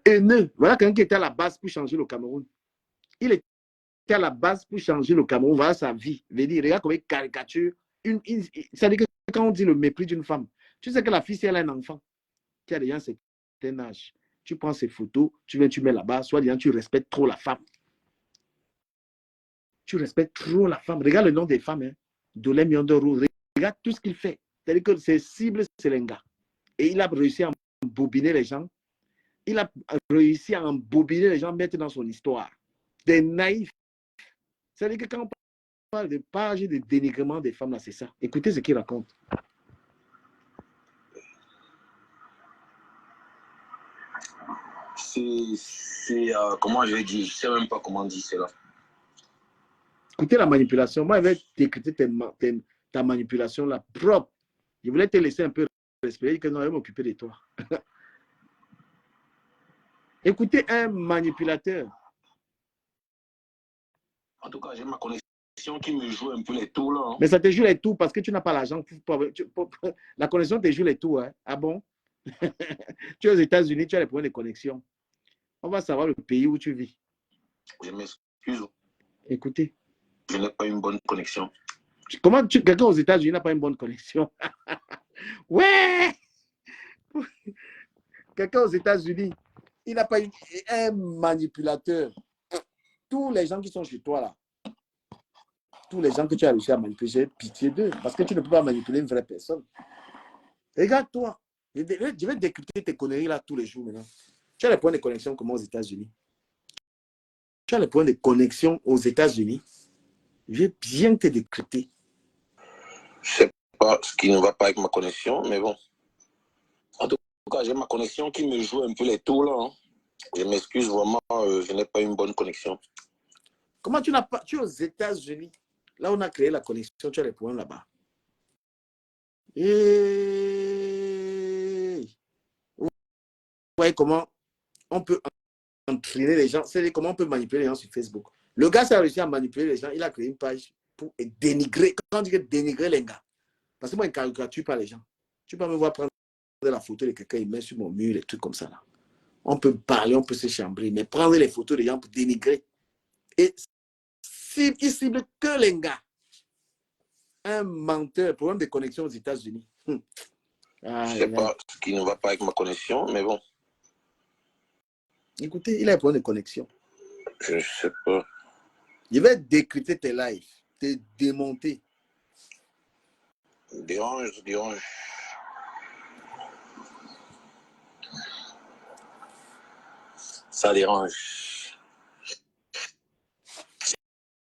haineux. Voilà quelqu'un qui était à la base pour changer le Cameroun. Il était à la base pour changer le Cameroun. Voilà sa vie. Regarde comment il caricature. C'est-à-dire que quand on dit le mépris d'une femme, tu sais que la fille, si elle a un enfant qui a déjà un certain âge, tu prends ses photos, tu viens, tu mets là-bas, soit disant, tu respectes trop la femme. Tu respectes trop la femme. Regarde le nom des femmes. Hein. Dolem Yondoro. Regarde tout ce qu'il fait. C'est-à-dire que ses cibles, c'est l'Enga. Et il a réussi à embobiner les gens. Il a réussi à embobiner les gens, mettre dans son histoire. Des naïfs. C'est-à-dire que quand on parle de pages de dénigrement des femmes, là, c'est ça. Écoutez ce qu'il raconte. Comment je vais dire, je ne sais même pas comment dire cela. Écoutez la manipulation. Moi, je vais décrypter ta manipulation là, propre. Je voulais te laisser un peu respirer, que non, je vais m'occuper de toi. Écoutez un manipulateur. En tout cas, j'ai ma connexion qui me joue un peu les tours là. Hein. Mais ça te joue les tours parce que tu n'as pas l'argent. La connexion te joue les tours. Hein. Ah bon? Tu es aux États-Unis, tu as les problèmes de connexion. On va savoir le pays où tu vis. Je m'excuse. Écoutez. Je n'ai pas une bonne connexion. Comment quelqu'un aux États-Unis n'a pas une bonne connexion? Ouais! Quelqu'un aux États-Unis, il n'a pas un manipulateur. Tous les gens qui sont chez toi là, tous les gens que tu as réussi à manipuler, j'ai pitié d'eux parce que tu ne peux pas manipuler une vraie personne. Regarde-toi. Je vais décrypter tes conneries là tous les jours maintenant. Tu as les points de connexion comme aux États-Unis. Tu as les points de connexion aux États-Unis. Je vais bien te décrypter. Je ne sais pas ce qui ne va pas avec ma connexion, mais bon. En tout cas, j'ai ma connexion qui me joue un peu les tours là. Hein. Je m'excuse vraiment, je n'ai pas une bonne connexion. Comment tu n'as pas... Tu es aux États-Unis. Là, on a créé la connexion, tu as les problèmes là-bas. Et vous voyez comment on peut entraîner les gens, c'est comment on peut manipuler les gens sur Facebook. Le gars, ça a réussi à manipuler les gens, il a créé une page pour dénigrer, quand on dit dénigrer les gars. Parce que moi, je ne caricature pas les gens. Tu peux me voir prendre la photo de quelqu'un, il met sur mon mur, les trucs comme ça. Là. On peut parler, on peut se chambrer, mais prendre les photos des gens pour dénigrer. Et il cible que les gars. Un menteur, problème de connexion aux États-Unis. Je sais pas ce qui ne va pas avec ma connexion, mais bon. Écoutez, il a un problème de connexion. Je sais pas. Il va décrypter tes lives, te démonter. Dérange. Ça dérange.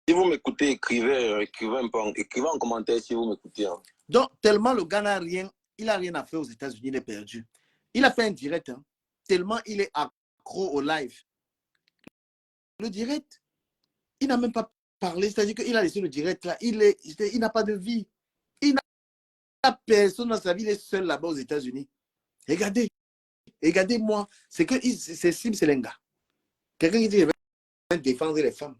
Si vous m'écoutez, écrivez en commentaire si vous m'écoutez. Hein. Donc, tellement le gars n'a rien, il n'a rien à faire aux États-Unis, il est perdu. Il a fait un direct, hein, tellement il est accro au live. Le direct, il n'a même pas parlé, c'est-à-dire qu'il a laissé le direct là, il n'a pas de vie. Il n'a personne dans sa vie, il est seul là-bas aux États-Unis. Regardez-moi, c'est Sim Selenga. Quelqu'un qui dit, je vais défendre les femmes.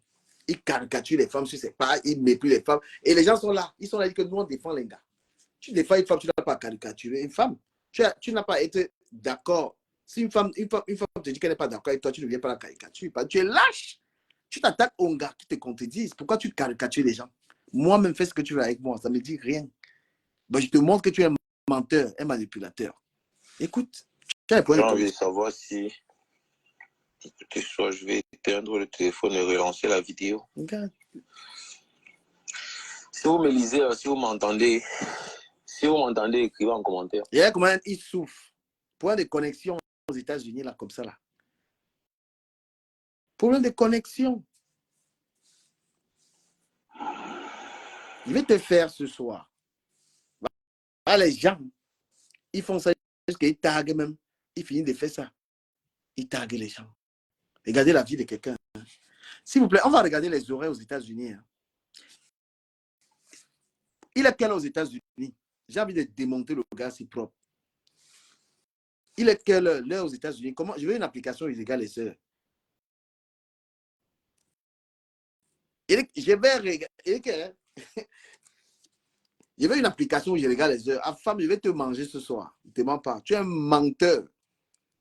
Il caricature les femmes sur ses pas, il méprise les femmes. Et les gens sont là, ils sont là, ils disent que nous on défend les gars. Tu défends une femme, tu n'as pas caricaturé une femme. Tu n'as pas été d'accord. Si une femme te dit qu'elle n'est pas d'accord avec toi, tu ne viens pas la caricaturer. Tu es lâche. Tu t'attaques aux gars qui te contredisent. Pourquoi tu caricatures les gens? Moi-même, fais ce que tu veux avec moi. Ça ne me dit rien. Ben, je te montre que tu es un menteur, un manipulateur. Écoute, tu as un J'ai envie de savoir si... Écoutez, soit je vais éteindre le téléphone et relancer la vidéo. Regarde. Si vous me lisez, si vous m'entendez, écrivez en commentaire. Il y a comment il souffre. Point de connexion aux États-Unis, là, comme ça, là. Problème de connexion. Je vais te faire ce soir. Ah, les gens, ils font ça jusqu'à taguent même. Ils finissent de faire ça. Ils taguent les gens. Regardez la vie de quelqu'un. S'il vous plaît, on va regarder les horaires aux États-Unis. Hein. Il est quelle heure aux États-Unis? J'ai envie de démonter le gars si propre. Il est quelle heure? L'heure aux États-Unis? Comment? Je veux une application, il regarde les heures. Je vais regarder. Je veux une application où je regarde les heures. Ah, femme, je vais te manger ce soir. Ne te mens pas. Tu es un menteur.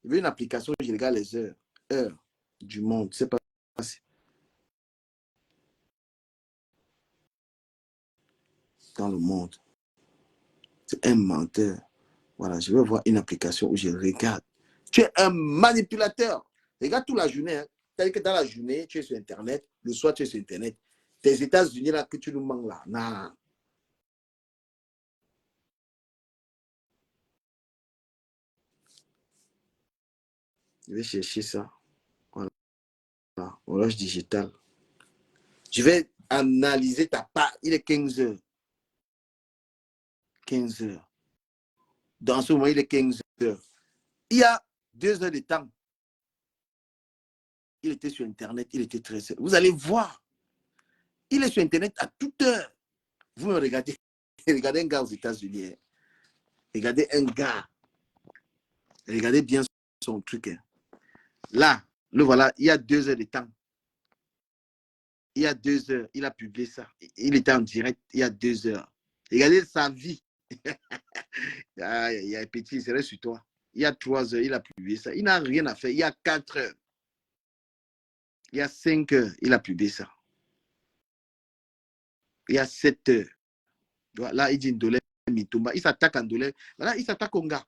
Je veux une application où je regarde les heures. Heures du monde. C'est pas si. Dans le monde. C'est un menteur. Voilà, je veux voir une application où je regarde. Tu es un manipulateur. Regarde toute la journée. Hein. C'est-à-dire que dans la journée, tu es sur Internet. Le soir, tu es sur Internet. Tes États-Unis, là, que tu nous manques là. Non. Je vais chercher ça. Voilà. Horloge digitale. Je vais analyser ta part. Il est 15 heures. 15 heures. Dans ce moment, il est 15 heures. Il y a 2 heures de temps. Il était sur Internet. Il était très seul. Vous allez voir. Il est sur Internet à toute heure. Vous me regardez. Regardez un gars aux États-Unis. Hein. Regardez un gars. Regardez bien son truc. Hein. Là, le voilà. Il y a 2 heures de temps. Il y a 2 heures. Il a publié ça. Il était en direct. Il y a 2 heures. Regardez sa vie. Ah, il y a un petit, il serait sur toi. Il y a 3 heures, il a publié ça. Il n'a rien à faire. Il y a 4 heures. Il y a 5 heures, il a publié ça. Il y a 7 heures. Là, il dit Ndolé Mitumba. Il s'attaque en Ndolé. Là, il s'attaque au gars.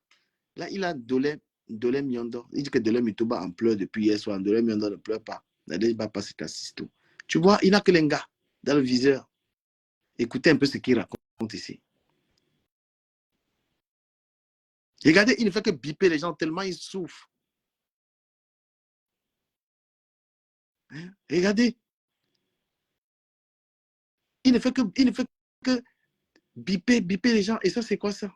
Là, il a Ndolé Miondo. Il dit que Ndolé Mitumba en pleure depuis hier soir. Ndolé Miondo ne pleure pas. Ndolé va pas cet assistant. Tu vois, il n'a que les gars dans le viseur. Écoutez un peu ce qu'il raconte ici. Regardez, il ne fait que biper les gens tellement ils souffrent. Hein? Regardez. Il ne fait que biper les gens. Et ça, c'est quoi ça?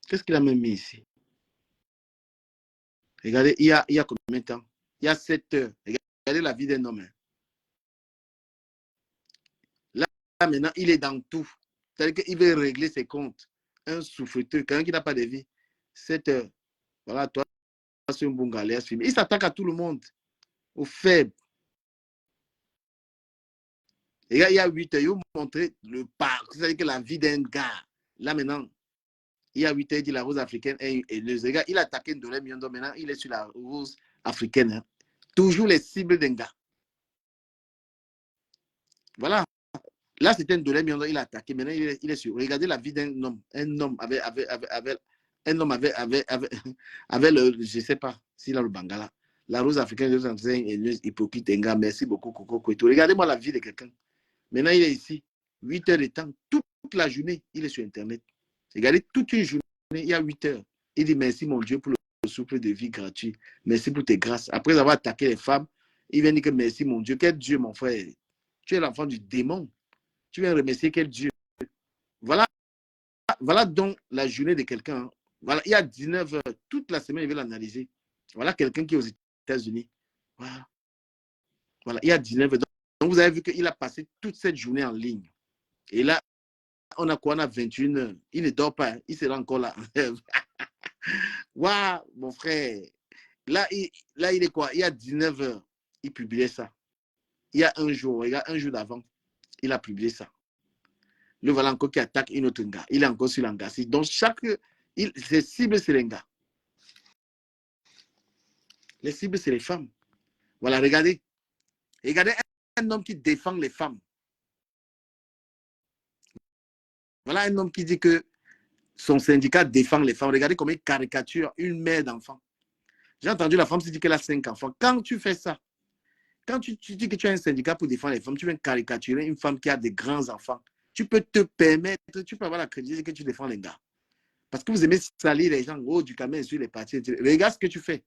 Qu'est-ce qu'il a même mis ici? Regardez, il y a combien de temps? Il y a 7 heures. Regardez la vie d'un homme. Hein. Là, maintenant, il est dans tout. C'est-à-dire qu'il veut régler ses comptes. Un souffreteux, quelqu'un qui n'a pas de vie. 7 heures. Voilà, toi, c'est un bon galère. Il s'attaque à tout le monde, aux faibles. Et là, il y a 8 heures, il vous montrer le parc. C'est-à-dire que la vie d'un gars. Là, maintenant, il y a 8 heures, il dit la rose africaine est haineuse. Le gars, il a attaqué Ndolé Miondo. Maintenant, il est sur la rose africaine. Hein. Toujours les cibles d'un gars. Voilà. Là, c'était Ndolé Miondo, il a attaqué. Maintenant, il est sur. Regardez la vie d'un homme. Un homme un homme avait le, je ne sais pas s'il a le Bangala. La rose africaine, hypocrite, un gars. Merci beaucoup, Coco Koueto. Regardez-moi la vie de quelqu'un. Maintenant, il est ici. 8 heures de temps. Toute la journée, il est sur Internet. Regardez, toute une journée, il y a 8 heures. Il dit merci, mon Dieu, pour le souffle de vie gratuit. Merci pour tes grâces. Après avoir attaqué les femmes, il vient dire que merci, mon Dieu. Quel Dieu, mon frère? Tu es l'enfant du démon. Tu viens remercier quel Dieu? Voilà, voilà donc la journée de quelqu'un. Voilà, il y a 19 heures. Toute la semaine, il veut l'analyser. Voilà quelqu'un qui est aux États-Unis. Voilà. Voilà, il y a 19 heures. Donc, vous avez vu qu'il a passé toute cette journée en ligne. Et là, on a quoi? On a 21 heures. Il ne dort pas. Il sera encore là. Waouh, mon frère. Là, il est quoi? Il y a 19 heures. Il publiait ça. Il y a un jour, regarde, un jour d'avant, il a publié ça. Le voilà encore qui attaque une autre gars. Il est encore sur l'anga. Donc, ses cibles, c'est les gars. Les cibles, c'est les femmes. Voilà, regardez. Regardez un homme qui défend les femmes. Voilà un homme qui dit que son syndicat défend les femmes. Regardez comment il caricature une mère d'enfants. J'ai entendu la femme se dire qu'elle a 5 enfants. Quand tu fais ça, quand tu dis que tu as un syndicat pour défendre les femmes, tu viens caricaturer une femme qui a des grands enfants. Tu peux te permettre, tu peux avoir la crédibilité que tu défends les gars. Parce que vous aimez salir les gens, oh, du camion sur les parties. Regarde ce que tu fais.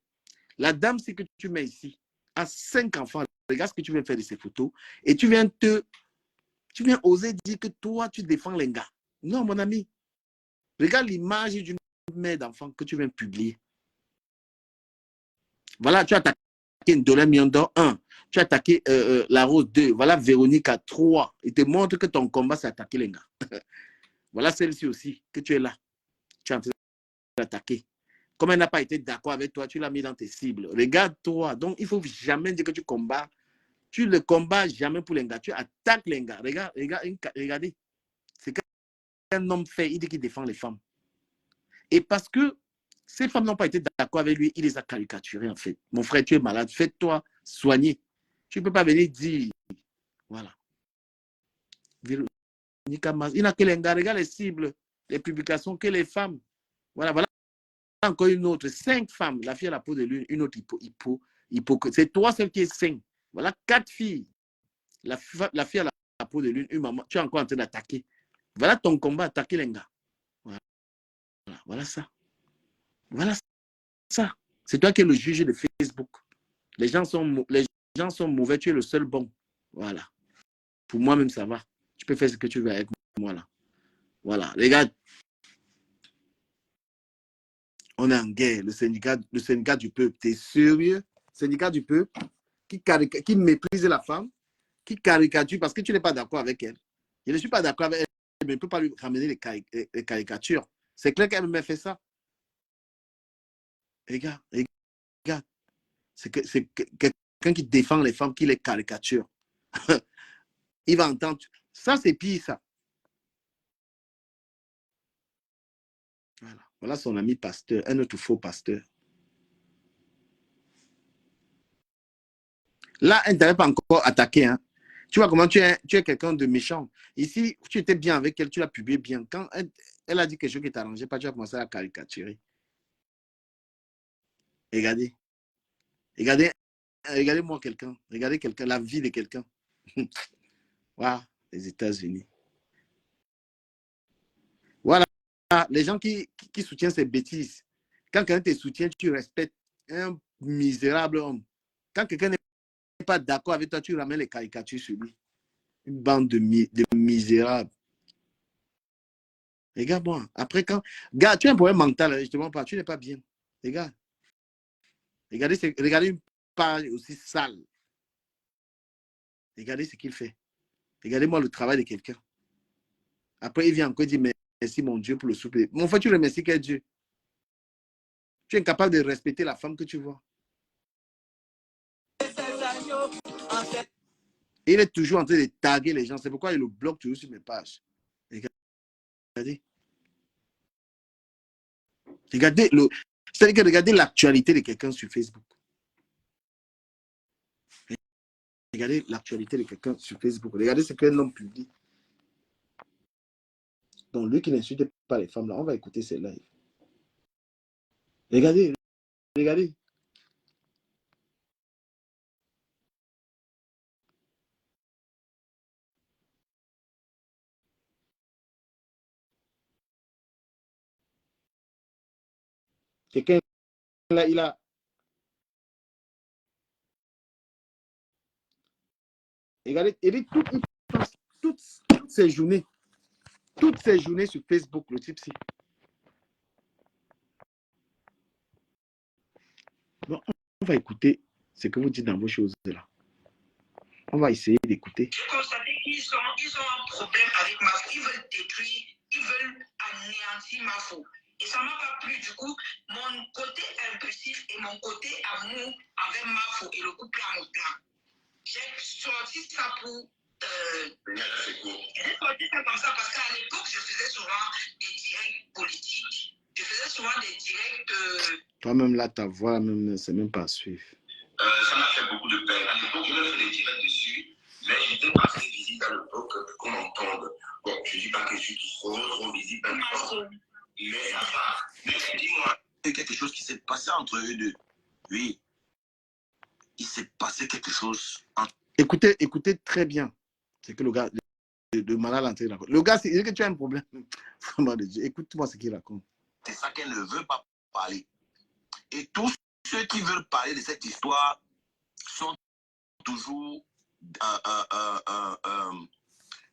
La dame, c'est que tu mets ici, a 5 enfants. Regarde ce que tu viens faire de ces photos. Et tu viens oser dire que toi, tu défends les gars. Non, mon ami. Regarde l'image d'une mère d'enfant que tu viens publier. Voilà, tu as attaqué Ndolé Miondo 1. Tu as attaqué La Rose 2. Voilà Véronique à 3. Il te montre que ton combat, c'est attaquer les gars. Voilà celle-ci aussi, que tu es là. Tu es en train d'attaquer. Comme elle n'a pas été d'accord avec toi, tu l'as mis dans tes cibles. Regarde-toi. Donc, il ne faut jamais dire que tu combats. Tu ne combats jamais pour les gars. Tu attaques les gars. Regardez. C'est qu'un homme fait. Il dit qu'il défend les femmes. Et parce que ces femmes n'ont pas été d'accord avec lui, il les a caricaturées en fait. Mon frère, tu es malade. Fais-toi soigner. Tu ne peux pas venir dire. Voilà. Il n'a que les gars. Regarde les cibles, les publications, que les femmes. Voilà, voilà. Encore une autre, 5 femmes. La fille à la peau de lune, une autre c'est 3 celles qui est 5. Voilà, 4 filles. La fille à la peau de lune, une maman. Tu es encore en train d'attaquer. Voilà ton combat, attaquer les gars. Voilà ça. Voilà ça. C'est toi qui es le juge de Facebook. Les gens sont mauvais, tu es le seul bon. Voilà. Pour moi-même, ça va. Tu peux faire ce que tu veux avec moi là. Voilà. Regarde. On est en guerre. Le syndicat du peuple. T'es sérieux? Syndicat du peuple qui méprise la femme, qui caricature parce que tu n'es pas d'accord avec elle. Je ne suis pas d'accord avec elle, mais je ne peux pas lui ramener les caricatures. C'est clair qu'elle m'a fait ça. Regarde. C'est quelqu'un qui défend les femmes, qui les caricature. Il va entendre. Ça, c'est pire, ça. Voilà son ami pasteur, un autre faux pasteur. Là, elle ne t'avait pas encore attaqué. Hein. Tu vois comment tu es quelqu'un de méchant. Ici, tu étais bien avec elle, tu l'as publié bien. Quand elle a dit quelque chose qui t'arrangeait pas, tu as commencé à caricaturer. Regardez. Regardez-moi quelqu'un. Regardez quelqu'un, la vie de quelqu'un. Wow, les États-Unis. Voilà. Les gens qui soutiennent ces bêtises. Quand quelqu'un te soutient, tu respectes un misérable homme. Quand quelqu'un n'est pas d'accord avec toi, tu ramènes les caricatures sur lui. Une bande de misérables. Regarde-moi. Après, quand. Gars, tu as un problème mental, justement pas. Tu n'es pas bien. Regarde. Regardez une page aussi sale. Regardez ce qu'il fait. Regardez-moi le travail de quelqu'un. Après, il vient encore dire merci mon Dieu pour le souper. Mon frère, tu remercies quel Dieu? Tu es incapable de respecter la femme que tu vois. Il est toujours en train de taguer les gens. C'est pourquoi il le bloque toujours sur mes pages. Regardez. C'est-à-dire que regardez l'actualité de quelqu'un sur Facebook. Regardez l'actualité de quelqu'un sur Facebook. Regardez ce qu'un homme publie. Donc, lui qui n'insulte pas les femmes, là, on va écouter ses lives. Regardez, regardez. Quelqu'un, là, il a... Regardez, il passe toutes ses journées sur Facebook, le type-ci. Bon, on va écouter ce que vous dites dans vos choses là. On va essayer d'écouter. J'ai constaté qu'ils ont un problème avec ma fou. Ils veulent détruire, ils veulent anéantir ma fou. Et ça ne m'a pas plu. Du coup, mon côté impulsif et mon côté amour avec ma fou et le couple à mon plan. J'ai sorti ça pour... j'ai sorti ça comme ça parce qu'à l'époque, je faisais souvent des directs politiques. Je faisais souvent des directs... Toi-même là, ta voix, même, c'est même pas à suivre. Ça m'a fait beaucoup de peine. À l'époque, je me faisais des directs dessus, mais j'étais pas assez visible à l'époque pour qu'on m'entende. Bon, je dis pas que je suis trop visible maintenant. Mais enfin, dis-moi, il y a quelque chose qui s'est passé entre eux deux. Oui. Il s'est passé quelque chose entre... Écoutez très bien. C'est que le gars, le malade entré là. Le gars, c'est que tu as un problème. Vraiment de Dieu. Écoute-moi ce qu'il raconte. C'est ça qu'elle ne veut pas parler. Et tous ceux qui veulent parler de cette histoire sont toujours,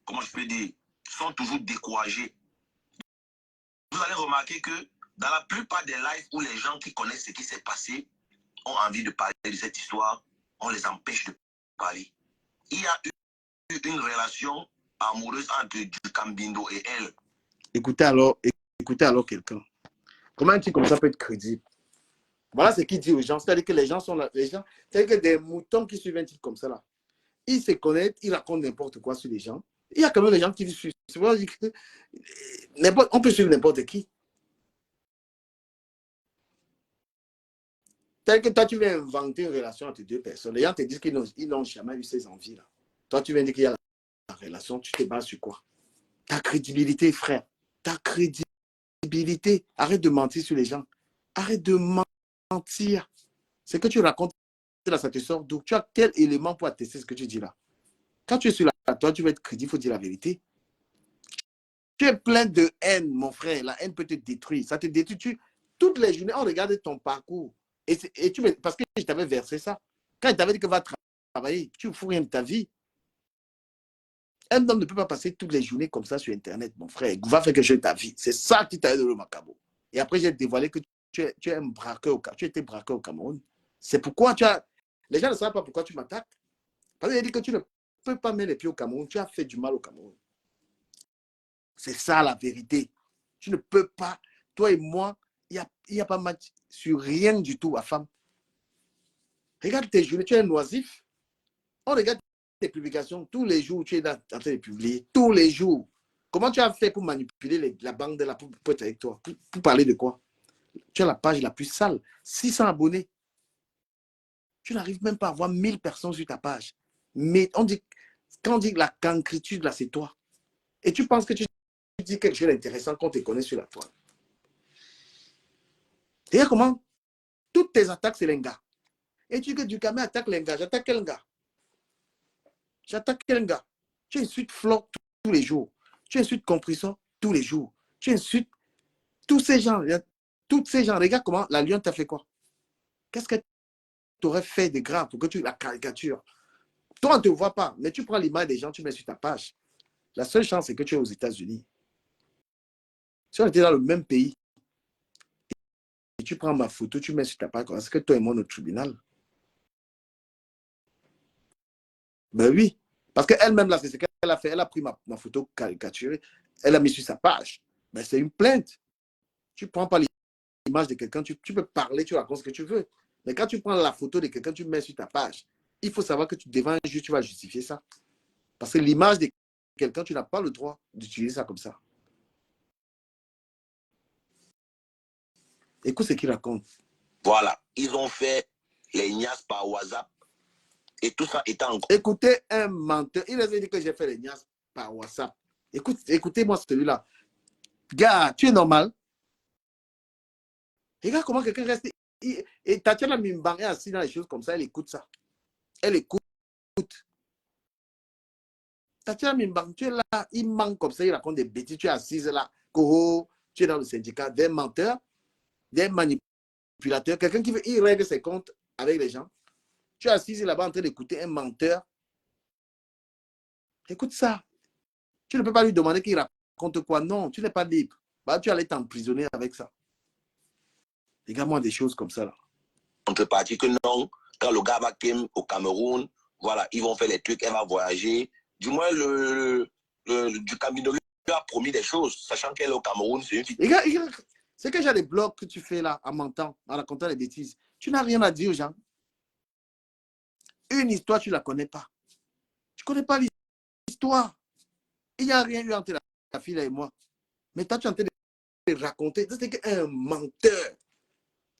comment je peux dire, sont toujours découragés. Vous allez remarquer que dans la plupart des lives où les gens qui connaissent ce qui s'est passé ont envie de parler de cette histoire, on les empêche de parler. Il y a eu une relation amoureuse entre Dukambindo et elle. Écoutez alors quelqu'un. Comment un type comme ça peut être crédible? Voilà ce qu'il dit aux gens. C'est-à-dire que les gens sont là. C'est-à-dire que des moutons qui suivent un type comme ça là. Ils se connaissent, ils racontent n'importe quoi sur les gens. Il y a quand même des gens qui suivent. On peut suivre n'importe qui. C'est-à-dire que toi, tu viens inventer une relation entre deux personnes. Les gens te disent qu'ils n'ont jamais eu ces envies-là. Toi, tu viens dire qu'il y a la relation. Tu te bases sur quoi? Ta crédibilité, frère. Ta crédibilité. Arrête de mentir sur les gens. Arrête de mentir. Ce que tu racontes là, ça te sort d'où? Tu as quel élément pour attester ce que tu dis là? Quand tu es sur la toi, tu vas être crédible, il faut dire la vérité. Tu es plein de haine, mon frère. La haine peut te détruire. Ça te détruit. Toutes les journées, on regarde ton parcours. Parce que je t'avais versé ça. Quand je t'avais dit que va travailler, tu ne fous rien de ta vie. Un homme ne peut pas passer toutes les journées comme ça sur Internet, mon frère. Va faire quelque chose de ta vie. C'est ça qui t'a aidé le Macabo. Et après, j'ai dévoilé que tu es un braqueur. Tu étais braqueur au Cameroun. C'est pourquoi les gens ne savent pas pourquoi tu m'attaques. Parce qu'il a dit que tu ne peux pas mettre les pieds au Cameroun. Tu as fait du mal au Cameroun. C'est ça la vérité. Tu ne peux pas. Toi et moi, il n'y a pas match sur rien du tout à femme. Regarde tes journées, tu es un oisif. On regarde tes publications tous les jours, tu es en train de publier. Tous les jours. Comment tu as fait pour manipuler la bande là pour être avec toi? Pour parler de quoi? Tu as la page la plus sale. 600 abonnés. Tu n'arrives même pas à avoir 1000 personnes sur ta page. Mais quand on dit la cancritude là, c'est toi. Et tu penses que tu dis quelque chose d'intéressant qu'on te connaît sur la toile. Regarde comment toutes tes attaques, c'est l'enga. Et tu dis que Dukamé attaque l'enga. J'attaque quel gars? J'attaque quel gars? Tu insultes Flore tous les jours. Tu insultes Compression tous les jours. Tu insultes tous ces gens. Tous ces gens. Regarde comment la Lyon t'a fait quoi? Qu'est-ce que tu aurais fait de grave pour que tu la caricatures? Toi, on ne te voit pas, mais tu prends l'image des gens, tu mets sur ta page. La seule chance, c'est que tu es aux États-Unis. Si on était dans le même pays, tu prends ma photo, tu mets sur ta page, est-ce que toi et moi, au tribunal? Ben oui. Parce qu'elle-même, là, c'est ce qu'elle a fait. Elle a pris ma photo caricaturée, elle a mis sur sa page. Ben, c'est une plainte. Tu ne prends pas l'image de quelqu'un, tu peux parler, tu racontes ce que tu veux. Mais quand tu prends la photo de quelqu'un, tu mets sur ta page, il faut savoir que devant un juge, tu vas justifier ça. Parce que l'image de quelqu'un, tu n'as pas le droit d'utiliser ça comme ça. Écoute ce qu'il raconte. Voilà, ils ont fait les nias par WhatsApp et tout ça étant en... Écoutez un menteur. Il a dit que j'ai fait les nias par WhatsApp. Écoutez-moi celui-là. Gars, tu es normal. Regarde comment quelqu'un reste. Et Tatiana Mimban est assise dans les choses comme ça, elle écoute ça. Elle écoute. Tatiana Mimban, tu es là, il manque comme ça, il raconte des bêtises, tu es assise là, Koro, tu es dans le syndicat, des menteurs, des manipulateurs, quelqu'un qui veut, il règle ses comptes avec les gens. Tu es assise là-bas en train d'écouter un menteur. Écoute ça. Tu ne peux pas lui demander qu'il raconte quoi. Non, tu n'es pas libre. Bah, tu allais t'emprisonner avec ça. Regarde-moi des choses comme ça là. Contrepartie que non, quand le gars va au Cameroun, voilà, ils vont faire les trucs, elle va voyager. Du moins, du Camino lui a promis des choses, sachant qu'elle est au Cameroun, c'est une fille. Regarde, c'est que j'ai des blogs que tu fais là, en mentant, en racontant des bêtises. Tu n'as rien à dire aux gens. Une histoire, tu ne la connais pas. Tu ne connais pas l'histoire. Il n'y a rien eu entre la fille et moi. Mais toi, tu es en train de raconter. C'est un menteur.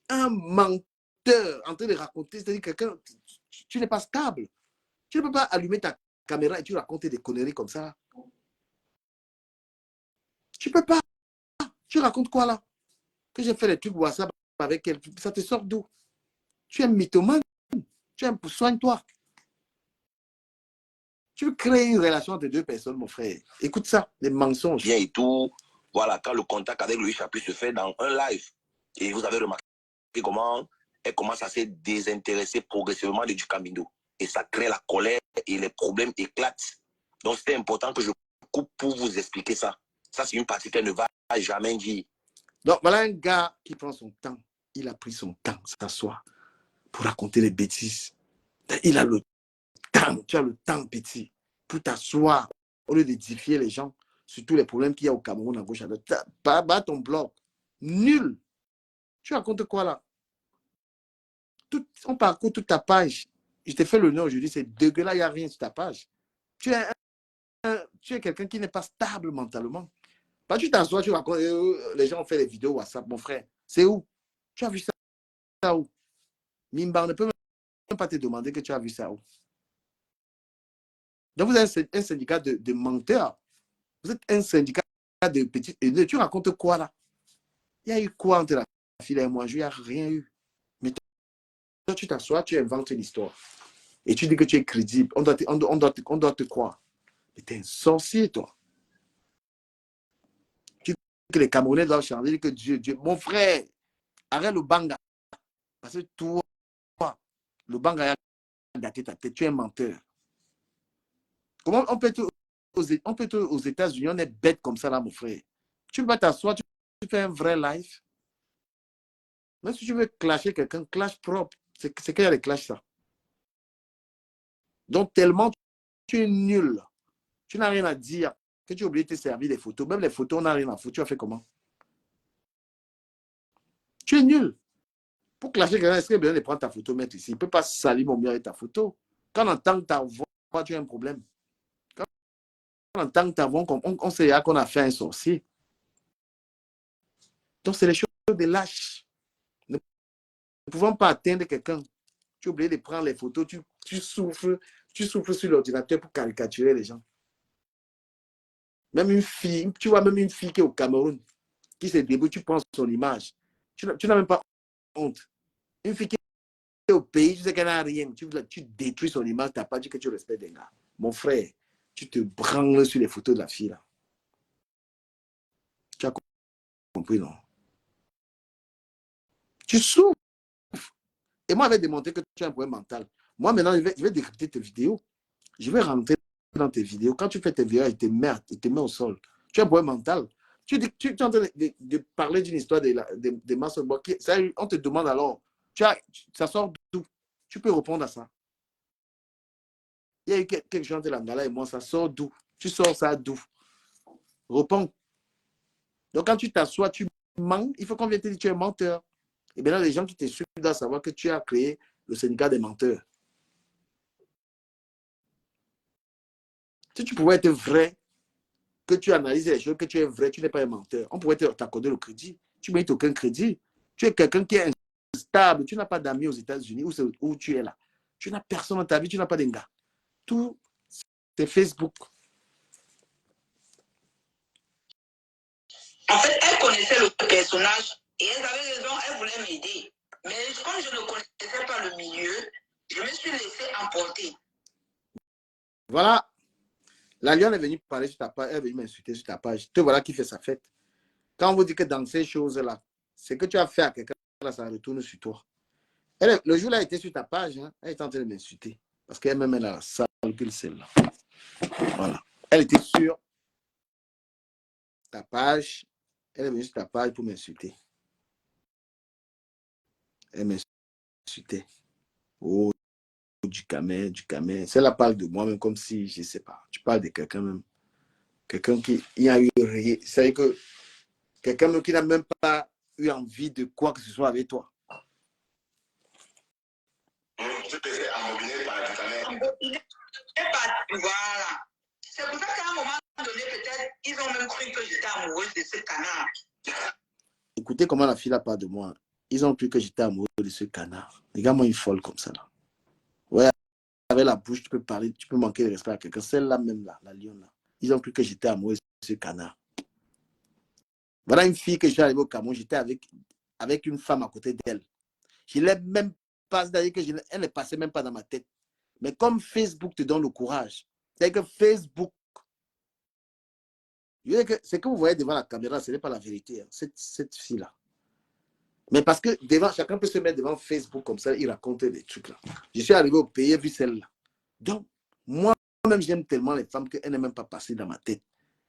Un menteur en train de raconter. C'est-à-dire quelqu'un, tu n'es pas stable. Tu ne peux pas allumer ta caméra et tu racontes des conneries comme ça. Tu ne peux pas. Tu racontes quoi là? Que j'ai fait des trucs WhatsApp avec elle. Ça te sort d'où? Tu es mythomane. Tu es soigne-toi. Tu veux créer une relation entre deux personnes, mon frère. Écoute ça, les mensonges. Bien et tout. Voilà, quand le contact avec Louis Chapuis se fait dans un live, et vous avez remarqué comment elle commence à se désintéresser progressivement du Camino. Et ça crée la colère et les problèmes éclatent. Donc, c'était important que je coupe pour vous expliquer ça. Ça, c'est une partie qu'elle ne va jamais dire. Donc, voilà un gars qui prend son temps. Il a pris son temps, s'asseoir, pour raconter les bêtises. Il a le temps, tu as le temps, petit, pour t'asseoir, au lieu d'édifier les gens sur tous les problèmes qu'il y a au Cameroun à gauche à droite. Bas ton blog. Nul. Tu racontes quoi là? On parcourt toute ta page. Je t'ai fait l'honneur aujourd'hui, c'est dégueulasse, il n'y a rien sur ta page. Tu es quelqu'un qui n'est pas stable mentalement. Bah, tu t'assois, tu racontes, les gens ont fait des vidéos WhatsApp, mon frère. C'est où? Tu as vu ça où? Mimba, on ne peut même pas te demander que tu as vu ça où. Donc, vous êtes un syndicat de menteurs. Vous êtes un syndicat de petits haineux. Tu racontes quoi là? Il y a eu quoi entre la fille et moi? Il n'y a rien eu. Mais toi, tu t'assois, tu inventes une histoire. Et tu dis que tu es crédible. On doit te croire. Mais tu es un sorcier, toi. Tu dis que les Camerounais doivent changer, que Dieu. Mon frère, arrête le banga. Parce que toi, le banga a gâté ta tête. Tu es un menteur. Comment on peut être aux États-Unis, on est bête comme ça là, mon frère. Tu vas t'asseoir, tu fais un vrai live. Même si tu veux clasher quelqu'un, clash propre. C'est qu'il y a des clashs, ça. Donc, tellement tu es nul. Tu n'as rien à dire. Que tu as oublié de te servir des photos. Même les photos, on n'a rien à foutre. Tu as fait comment? Tu es nul. Pour clasher quelqu'un, est-ce qu'il est bien de prendre ta photo, mettre ici? Il ne peut pas salir mon mur avec ta photo. Quand on entend ta voix, tu as un problème. Quand on entend ta voix, on sait qu'on a fait un sorcier. Donc, c'est les choses de lâches. Nous ne pouvons pas atteindre quelqu'un. Tu es obligé de prendre les photos. Tu souffres sur l'ordinateur pour caricaturer les gens. Même une fille, tu vois, même une fille qui est au Cameroun, qui se débrouille, tu prends son image. Tu n'as même pas honte. Une fille qui est au pays, tu sais qu'elle n'a rien. Tu détruis son image, tu n'as pas dit que tu respectes des gars. Mon frère, tu te branles sur les photos de la fille là. Tu as compris, non? Tu souffres. Et moi, je vais démontrer que tu as un problème mental. Moi, maintenant, je vais décrypter tes vidéos. Je vais rentrer dans tes vidéos. Quand tu fais tes vidéos, ils te mettent au sol. Tu as un problème mental. Tu es en train de parler d'une histoire de masturbation. On te demande alors, ça sort d'où? Tu peux répondre à ça. Il y a eu quelque chose de l'Angala et moi, ça sort d'où? Tu sors ça d'où? Réponds. Donc, quand tu t'assois, tu mens, il faut qu'on vienne te dire que tu es menteur. Et bien là, les gens qui te suivent doivent savoir que tu as créé le syndicat des menteurs. Si tu pouvais être vrai, que tu analyses les choses, que tu es vrai, tu n'es pas un menteur, on pourrait t'accorder le crédit. Tu ne mérites aucun crédit. Tu es quelqu'un qui est instable. Tu n'as pas d'amis aux États-Unis où tu es là. Tu n'as personne dans ta vie, tu n'as pas d'un gars. Tout, c'est Facebook. En fait, elle connaissait le personnage et elle avait raison, elle voulait m'aider. Mais comme je ne connaissais pas le milieu, je me suis laissé emporter. Voilà. La lionne est venue parler sur ta page, elle est venue m'insulter sur ta page. Te voilà qui fait sa fête. Quand on vous dit que dans ces choses-là, c'est que tu as fait à quelqu'un, là, ça retourne sur toi. Le jour-là, elle était sur ta page, hein, elle était en train de m'insulter. Parce qu'elle-même, elle a la salle que celle-là. Voilà. Elle était sur ta page. Elle est venue sur ta page pour m'insulter. Elle m'insultait. Oh, du camé, du camé. Celle-là parle de moi-même comme si, je ne sais pas, tu parles de quelqu'un même. Quelqu'un qui a eu rien. C'est-à-dire que quelqu'un qui n'a même pas eu envie de quoi que ce soit avec toi. Je te fais embobiner par du camé. Voilà. C'est pour ça qu'à un moment donné, peut-être, ils ont même cru que j'étais amoureuse de ce canard. Écoutez comment la fille a parlé de moi. Ils ont cru que j'étais amoureux de ce canard. Regarde-moi une folle comme ça. Là. Ouais, avec la bouche, tu peux parler, tu peux manquer de respect à quelqu'un. Celle-là même, là, la lionne, là. Ils ont cru que j'étais amoureux de ce canard. Voilà une fille que je suis arrivé au Cameroun, j'étais avec une femme à côté d'elle. Je ne l'ai même pas, c'est-à-dire que elle ne passait même pas dans ma tête. Mais comme Facebook te donne le courage, c'est-à-dire que Facebook, ce que vous voyez devant la caméra, ce n'est pas la vérité, hein, cette fille-là. Mais parce que chacun peut se mettre devant Facebook comme ça, il raconte des trucs là. Je suis arrivé au pays, vu celle-là. Donc, moi-même, j'aime tellement les femmes qu'elle n'est même pas passée dans ma tête.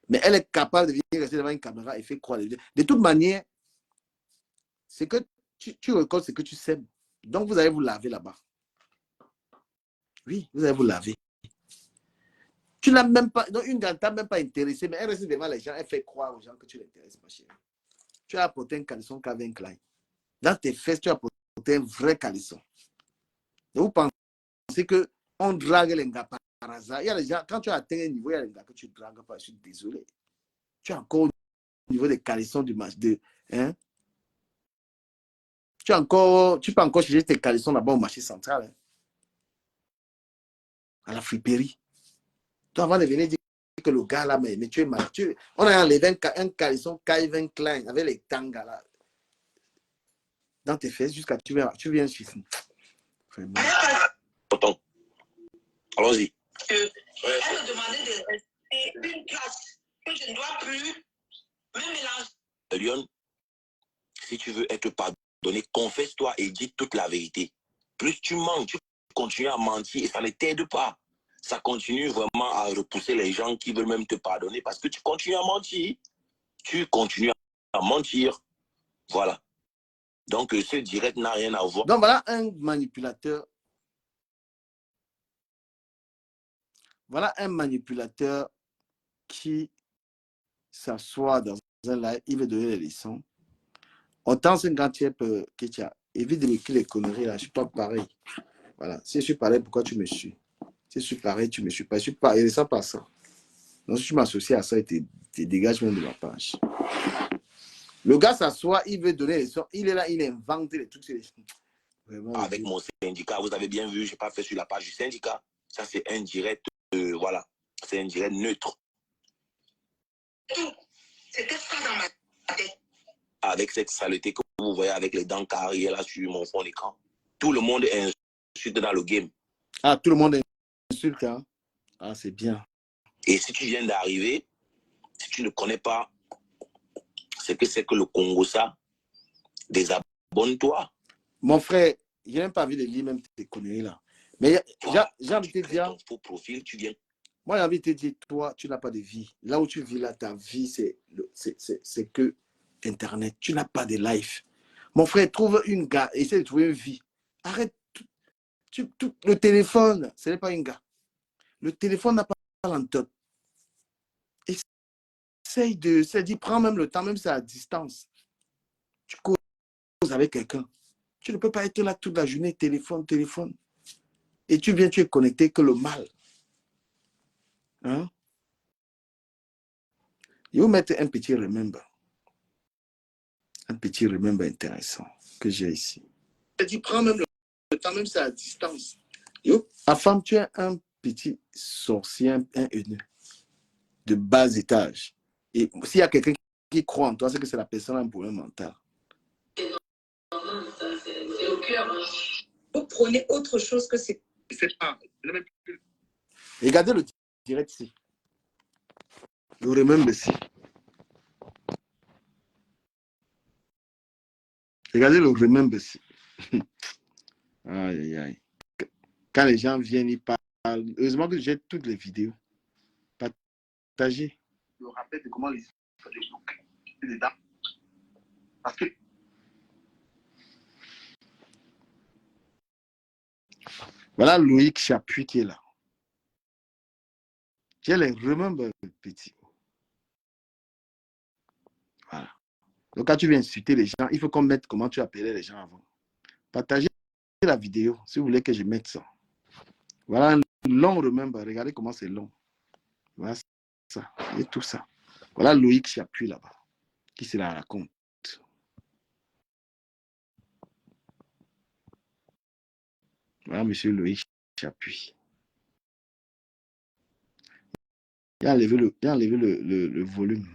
Mais elle est capable de venir rester devant une caméra et faire croire. De toute manière, c'est que tu récoltes ce que tu sèmes. Donc, vous allez vous laver là-bas. Oui, vous allez vous laver. Tu n'as même pas, donc une gars t'a même pas intéressé, mais elle reste devant les gens, elle fait croire aux gens que tu l'intéresses, ma chérie. Tu as apporté un caleçon Calvin Klein. Dans tes fesses, tu as apporté un vrai caleçon. Et vous pensez qu'on drague les gars par hasard. Il y a les gens, quand tu as atteint un niveau, il y a les gars que tu dragues pas. Je suis désolé. Tu es encore au niveau des caleçons du match. Hein? Tu peux encore chercher tes caleçons là-bas au marché central. Hein? À la friperie. Toi, avant de venir dire que le gars là, mais tu es mal. On a enlevé un caleçon Calvin Klein avec les tangas là. Dans tes fesses jusqu'à tu viens chiffrer. Vraiment. Tonton, allons-y. Elle me demandait de rester une place que je ne dois plus me mélanger. Lyon, si tu veux être pardonné, confesse-toi et dis toute la vérité. Plus tu mens, tu continues à mentir et ça ne t'aide pas. Ça continue vraiment à repousser les gens qui veulent même te pardonner parce que tu continues à mentir. Tu continues à mentir. Voilà. Donc, ce direct n'a rien à voir. Donc, voilà un manipulateur. Voilà un manipulateur qui s'assoit dans un live, il veut donner des leçons. Autant c'est quand tu es peur, que tu as évite de m'écrire les conneries là, je ne suis pas pareil. Voilà. Si je suis pareil, pourquoi tu me suis? Si je suis pareil, tu ne me suis pas. Je suis pas, il ne ressent pas ça. Donc, si tu m'associes à ça, tu te dégages même de ma page. Le gars s'assoit, il veut donner les leçons. Il est là, il invente les trucs. Vraiment, avec mon syndicat, vous avez bien vu, je n'ai pas fait sur la page du syndicat. Ça, c'est un direct, voilà. C'est un direct neutre. C'était ça dans ma tête. Avec cette saleté que vous voyez avec les dents carrées là sur mon fond d'écran. Tout le monde est insulte dans le game. Ah, tout le monde est insulte, hein? Ah, c'est bien. Et si tu viens d'arriver, si tu ne connais pas ce que c'est que le Congo, ça, désabonne-toi. Mon frère, je n'ai même pas envie de lire même tes conneries là. Mais j'ai envie de te dire. Ton faux profil, tu viens Moi, j'ai envie de te dire, toi, tu n'as pas de vie. Là où tu vis, là, ta vie, c'est que Internet. Tu n'as pas de life. Mon frère, trouve une gars, essaie de trouver une vie. Arrête. Le téléphone, ce n'est pas une gars. Le téléphone n'a pas l'antidote. Essaye de, prends même le temps, même si c'est à distance. Tu causes avec quelqu'un. Tu ne peux pas être là toute la journée, téléphone, téléphone. Et tu viens, tu es connecté que le mal. Hein? Je vais vous mettre un petit remember. Un petit remember intéressant que j'ai ici. Je dis, prends même le temps, même si c'est à distance. Yo, ma femme, tu es un petit sorcier, un haineux de bas étage. Et s'il y a quelqu'un qui croit en toi, c'est que c'est la personne a un problème mental. C'est au cœur. Vous prenez autre chose que c'est. C'est pas. Regardez le direct ici. Le remember ici. Regardez le remember ici. Aïe, aïe, aïe. Quand les gens viennent, ils parlent. Heureusement que j'ai toutes les vidéos. Partagez. Je me rappelle de comment les dedans. Parce que voilà Loïc Chapuis qui est là. J'ai les remember petit. Voilà. Donc quand tu viens insulter les gens, il faut qu'on mette comment tu appelais les gens avant. Partagez la vidéo si vous voulez que je mette ça. Voilà un long remember. Regardez comment c'est long. Voilà ça. Et tout ça. Voilà Loïc Chapuis là-bas. Qui se la raconte. Voilà monsieur Loïc Chapuis. Il a enlevé le volume.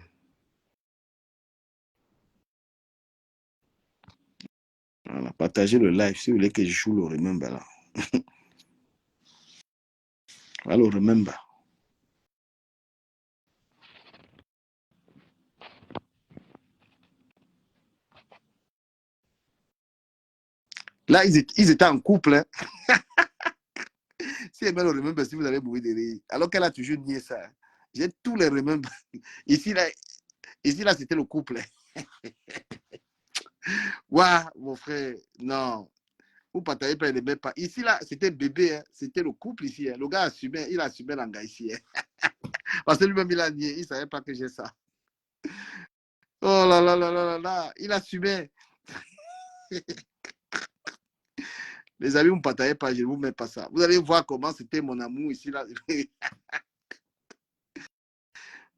Voilà, partagez le live si vous voulez que je joue le remember là. Voilà le remember. Là, ils étaient en couple. Hein. Si elle met le remember, si vous allez mourir de rire. Alors qu'elle a toujours nié ça. Hein. J'ai tous les remember. Ici, là c'était le couple. Waouh, mon frère, non. Vous partagez pas, il ne met pas. Ici, là, c'était bébé. Hein. C'était le couple ici. Hein. Le gars assumait, il assumait l'engagement ici. Hein. Parce que lui-même, il a nié. Il ne savait pas que j'ai ça. Oh là là là là là là. Il assumait. Les amis, vous ne partagez pas, je ne vous mets pas ça. Vous allez voir comment c'était mon amour ici. Là.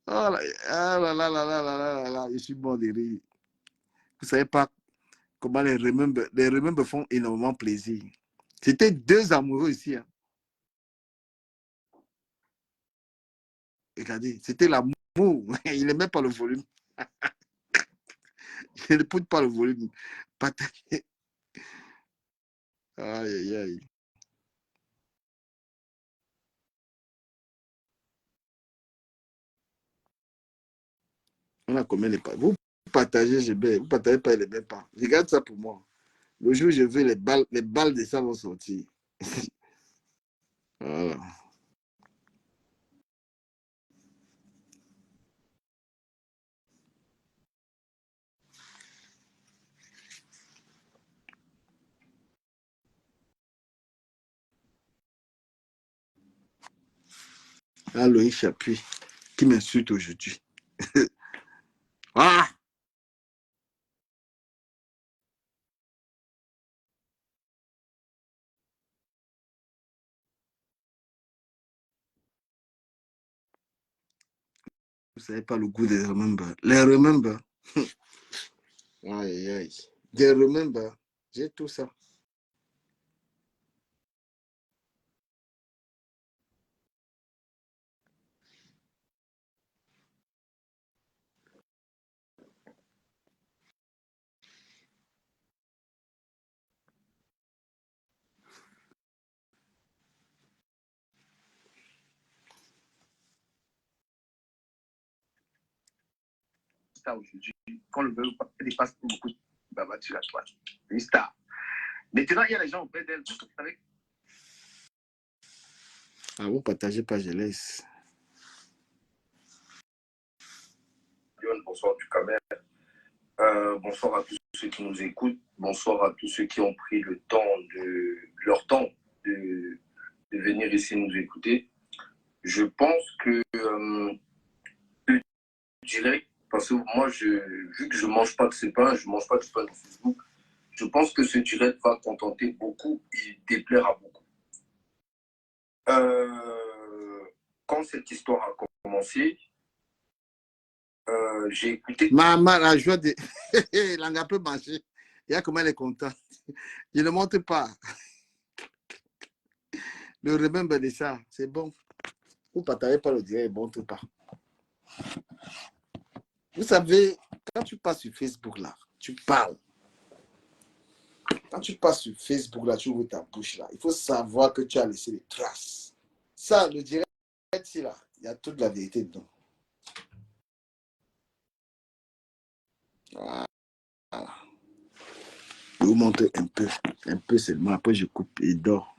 Oh là, ah là là là là là là là, je suis mort de rire. Vous ne savez pas comment les remember font énormément plaisir. C'était deux amoureux ici. Hein. Regardez, c'était l'amour. Il n'aimait pas le volume. Il ne pousse pas le volume. Partagez. Aïe, aïe, aïe. On a combien de pas. Vous partagez, je vais. Vous ne partagez pas, il n'aimait pas. Regarde ça pour moi. Le jour où je veux, les balles de ça vont sortir. Voilà. Là, Loïc Chapuis, qui m'insulte aujourd'hui. Ah! Vous ne savez pas le goût des remember. Les remember. Aïe, aïe. Des remember. J'ai tout ça. Ça aujourd'hui, qu'on le veut pas, elle dépasse beaucoup de babatures à toi. Une star. Maintenant, il y a les gens auprès d'elle. Ah, vous partagez pas, je laisse. bonsoir du Camer. Bonsoir à tous ceux qui nous écoutent. Bonsoir à tous ceux qui ont pris le temps leur temps de venir ici nous écouter. Je pense que le direct, parce que moi, vu que je ne mange pas de ce pain, je ne mange pas de pain de Facebook, je pense que ce direct va contenter beaucoup et déplaire à beaucoup. Quand cette histoire a commencé, j'ai écouté. Maman, la joie de. Langa peut marcher. Il y a comment elle est contente. Il ne monte pas. Le remember de ça, c'est bon. Vous ne partagez pas le direct, il ne monte pas. Vous savez, quand tu passes sur Facebook, là, tu parles. Quand tu passes sur Facebook, là, tu ouvres ta bouche, là. Il faut savoir que tu as laissé des traces. Ça, le direct, c'est là. Il y a toute la vérité dedans. Voilà. Je vais vous montrer un peu seulement. Après, je coupe et dors.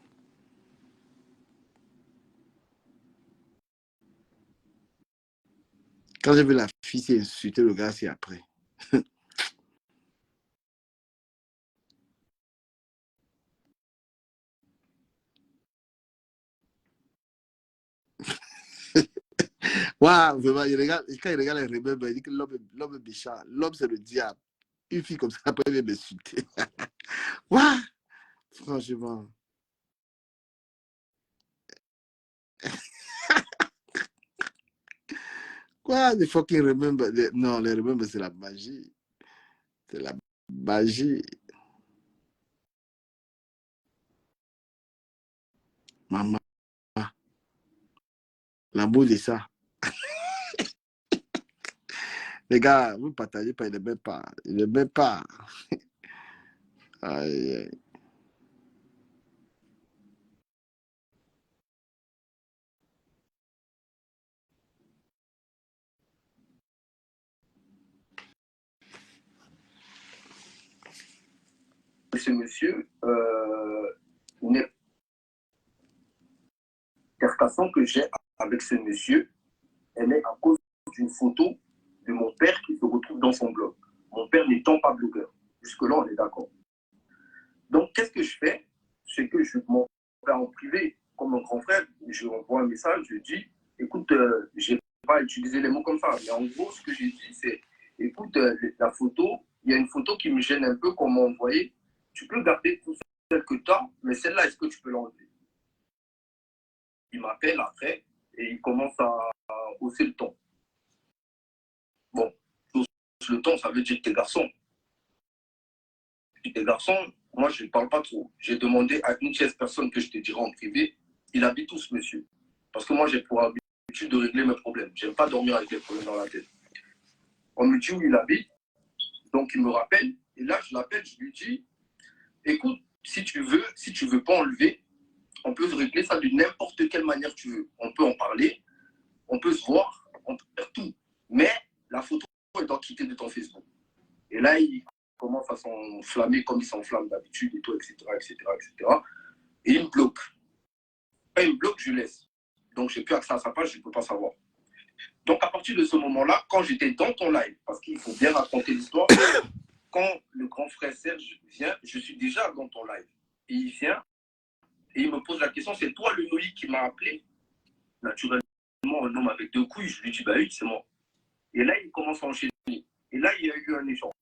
Quand j'ai vu la fille s'est insultée, le gars, c'est après. Waouh, vraiment, quand il regarde les rebelles, il dit que l'homme est méchant. L'homme, c'est le diable. Une fille comme ça, après, elle vient m'insulter. Waouh, franchement. Quoi, les fucking remember? Non, les remember, c'est la magie. C'est la magie. Maman, l'amour de ça. Les gars, vous ne partagez pas, il ne met pas. Il ne met pas. Aïe, aïe. Ce monsieur, une altercation que j'ai avec ce monsieur, elle est à cause d'une photo de mon père qui se retrouve dans son blog. Mon père n'étant pas blogueur. Jusque-là, on est d'accord. Donc, qu'est-ce que je fais? C'est que je m'en vais en privé, comme mon grand frère, je lui envoie un message, je dis, écoute, je n'ai pas utilisé les mots comme ça, mais en gros, ce que j'ai dit, c'est, écoute, la photo, il y a une photo qui me gêne un peu qu'on m'a envoyée. Tu peux garder tout celle que tu as, mais celle-là, est-ce que tu peux l'enlever? Il m'appelle après et il commence à hausser le ton. Bon, hausser le ton, ça veut dire que t'es garçon. T'es garçon, moi, je ne parle pas trop. J'ai demandé à une chaise personne que je te dirai en privé, il habite où ce monsieur? Parce que moi, j'ai pour habitude de régler mes problèmes. Je n'aime pas dormir avec les problèmes dans la tête. On me dit où il habite, donc il me rappelle. Et là, je l'appelle, je lui dis, écoute, si tu veux pas enlever, on peut régler ça de n'importe quelle manière tu veux. On peut en parler, on peut se voir, on peut faire tout. Mais la photo, elle doit quitter de ton Facebook. Et là, il commence à s'enflammer comme il s'enflamme d'habitude et tout, etc., etc., etc. Et il me bloque. Quand il me bloque, je laisse. Donc, j'ai plus accès à sa page, je ne peux pas savoir. Donc, à partir de ce moment-là, quand j'étais dans ton live, parce qu'il faut bien raconter l'histoire, quand le grand frère Serge vient, je suis déjà dans ton live. Et il vient, et il me pose la question, c'est toi le Noï qui m'a appelé? Naturellement, un homme avec deux couilles, je lui dis, bah oui, c'est moi. Et là, il commence à enchaîner. Et là, il y a eu un échange.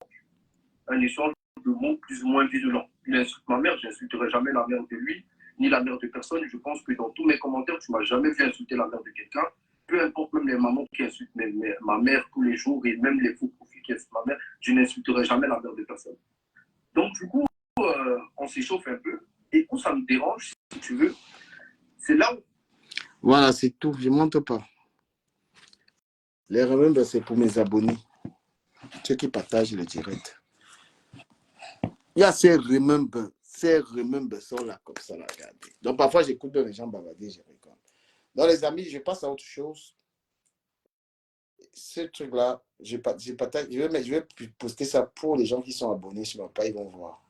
Un échange de mots plus ou moins violents. Il insulte ma mère, je n'insulterai jamais la mère de lui, ni la mère de personne. Je pense que dans tous mes commentaires, tu ne m'as jamais vu insulter la mère de quelqu'un. Peu importe même les mamans qui insultent ma mère tous les jours et même les faux profils qui insultent ma mère, je n'insulterai jamais la mère de personne. Donc, du coup, on s'échauffe un peu. Et où ça me dérange, si tu veux, c'est là où. Voilà, c'est tout. Je ne monte pas. Les remember, c'est pour mes abonnés. Ceux qui partagent le direct. Il y a ces remember sont là comme ça, là, regardez. Donc, parfois, j'écoute les gens bavarder, je rigole. Donc, les amis, je passe à autre chose. Ce truc-là, je vais poster ça pour les gens qui sont abonnés sur ma page, ils vont voir.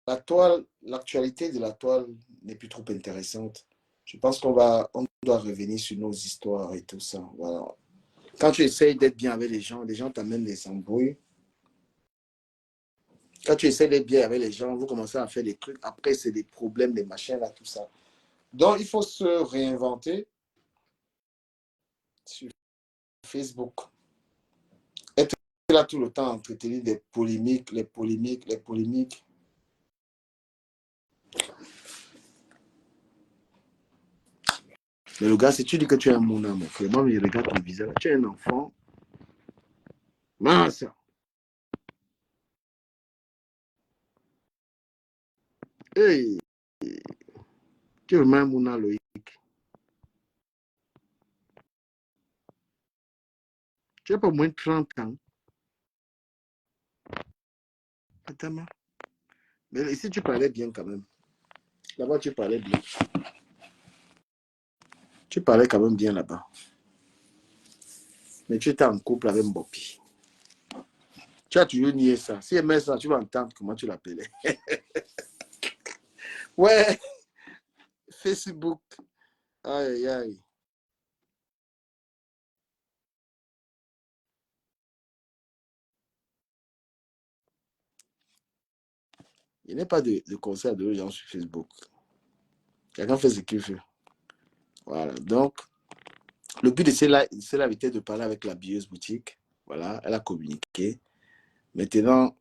la toile, l'actualité de la toile n'est plus trop intéressante. Je pense on doit revenir sur nos histoires et tout ça. Voilà. Quand tu essayes d'être bien avec les gens t'amènent des embrouilles. Quand tu essaies d'être bien avec les gens, vous commencez à faire des trucs. Après, c'est des problèmes, des machins, là, tout ça. Donc, il faut se réinventer sur Facebook. Être là tout le temps, entretenir des polémiques, les polémiques, les polémiques. Mais le gars, si tu dis que tu es un mon amour, vraiment, il regarde ton visage. Tu es un enfant. Mince. Hey, tu es vraiment un mon Loïc. Tu as pas moins de 30 ans. Attends, mais ici, tu parlais bien quand même. Là-bas, tu parlais bien. Tu parlais quand même bien là-bas. Mais tu étais en couple avec Mbopi. Tu as toujours nié ça. Si elle met ça, tu vas entendre comment tu l'appelais. Ouais, Facebook. Aïe, aïe. Il n'y a pas de concert de gens sur Facebook. Chacun fait ce qu'il veut. Voilà. Donc, le but de celle-là était de parler avec la billeuse boutique. Voilà, elle a communiqué. Maintenant,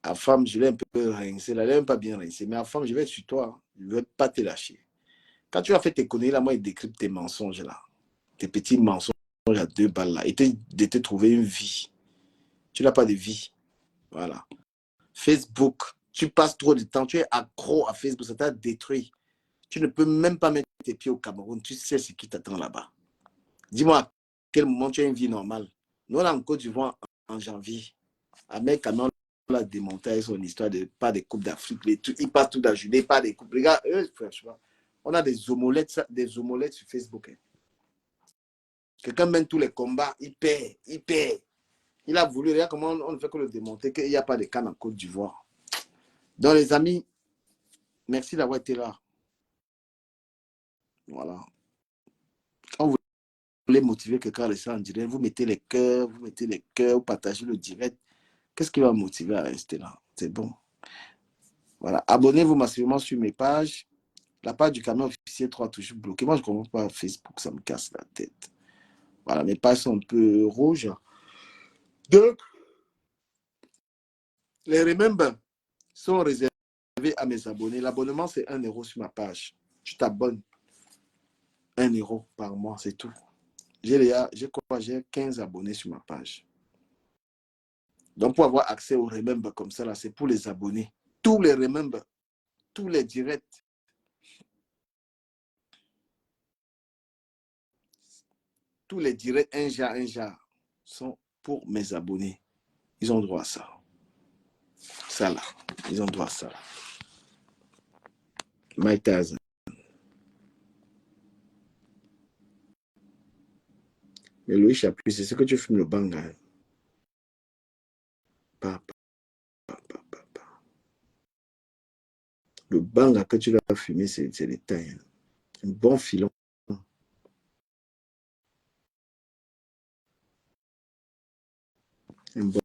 à femme, je l'ai un peu rincé. Elle n'a même pas bien rincé. Mais à femme, je vais être sur toi. Je ne vais pas te lâcher. Quand tu as fait tes conneries, là, moi, il décrypte tes mensonges, là. Tes petits mensonges à 2 balles, là. Et de te trouver une vie. Tu n'as pas de vie. Voilà. Facebook, tu passes trop de temps. Tu es accro à Facebook. Ça t'a détruit. Tu ne peux même pas mettre tes pieds au Cameroun. Tu sais ce qui t'attend là-bas. Dis-moi à quel moment tu as une vie normale. Nous, là, en Côte d'Ivoire, en janvier, avec Cameroun, on a démonté son histoire de pas des coupes d'Afrique. Ils passent tout la journée, pas des coupes. Regarde, franchement, on a des omelettes sur Facebook. Hein. Quelqu'un mène tous les combats, il perd, il perd. Il a voulu, regarde comment on ne fait que le démontrer qu'il n'y a pas de canne en Côte d'Ivoire. Donc, les amis, merci d'avoir été là. Voilà. Quand vous voulez motiver quelqu'un à rester en direct, vous mettez les cœurs, vous partagez le direct. Qu'est-ce qui va me motiver à rester là? C'est bon. Voilà. Abonnez-vous massivement sur mes pages. La page du camion officiel 3 toujours bloquée. Moi, je ne comprends pas Facebook, ça me casse la tête. Voilà, mes pages sont un peu rouges. Donc, les remember sont réservés à mes abonnés. L'abonnement, c'est 1 € sur ma page. Tu t'abonnes. 1 € par mois, c'est tout. J'ai 15 abonnés sur ma page. Donc, pour avoir accès aux remember comme ça, là, c'est pour les abonnés. Tous les remember, tous les directs. Tous les directs, un jar, sont pour mes abonnés. Ils ont droit à ça. Ça, là. Ils ont droit à ça. Mike Tyson. Mais Louis Chapuis, c'est ce que tu fumes le banga. Hein? Le banga que tu vas fumer, c'est les tailles. Hein? Un bon filon. Un bon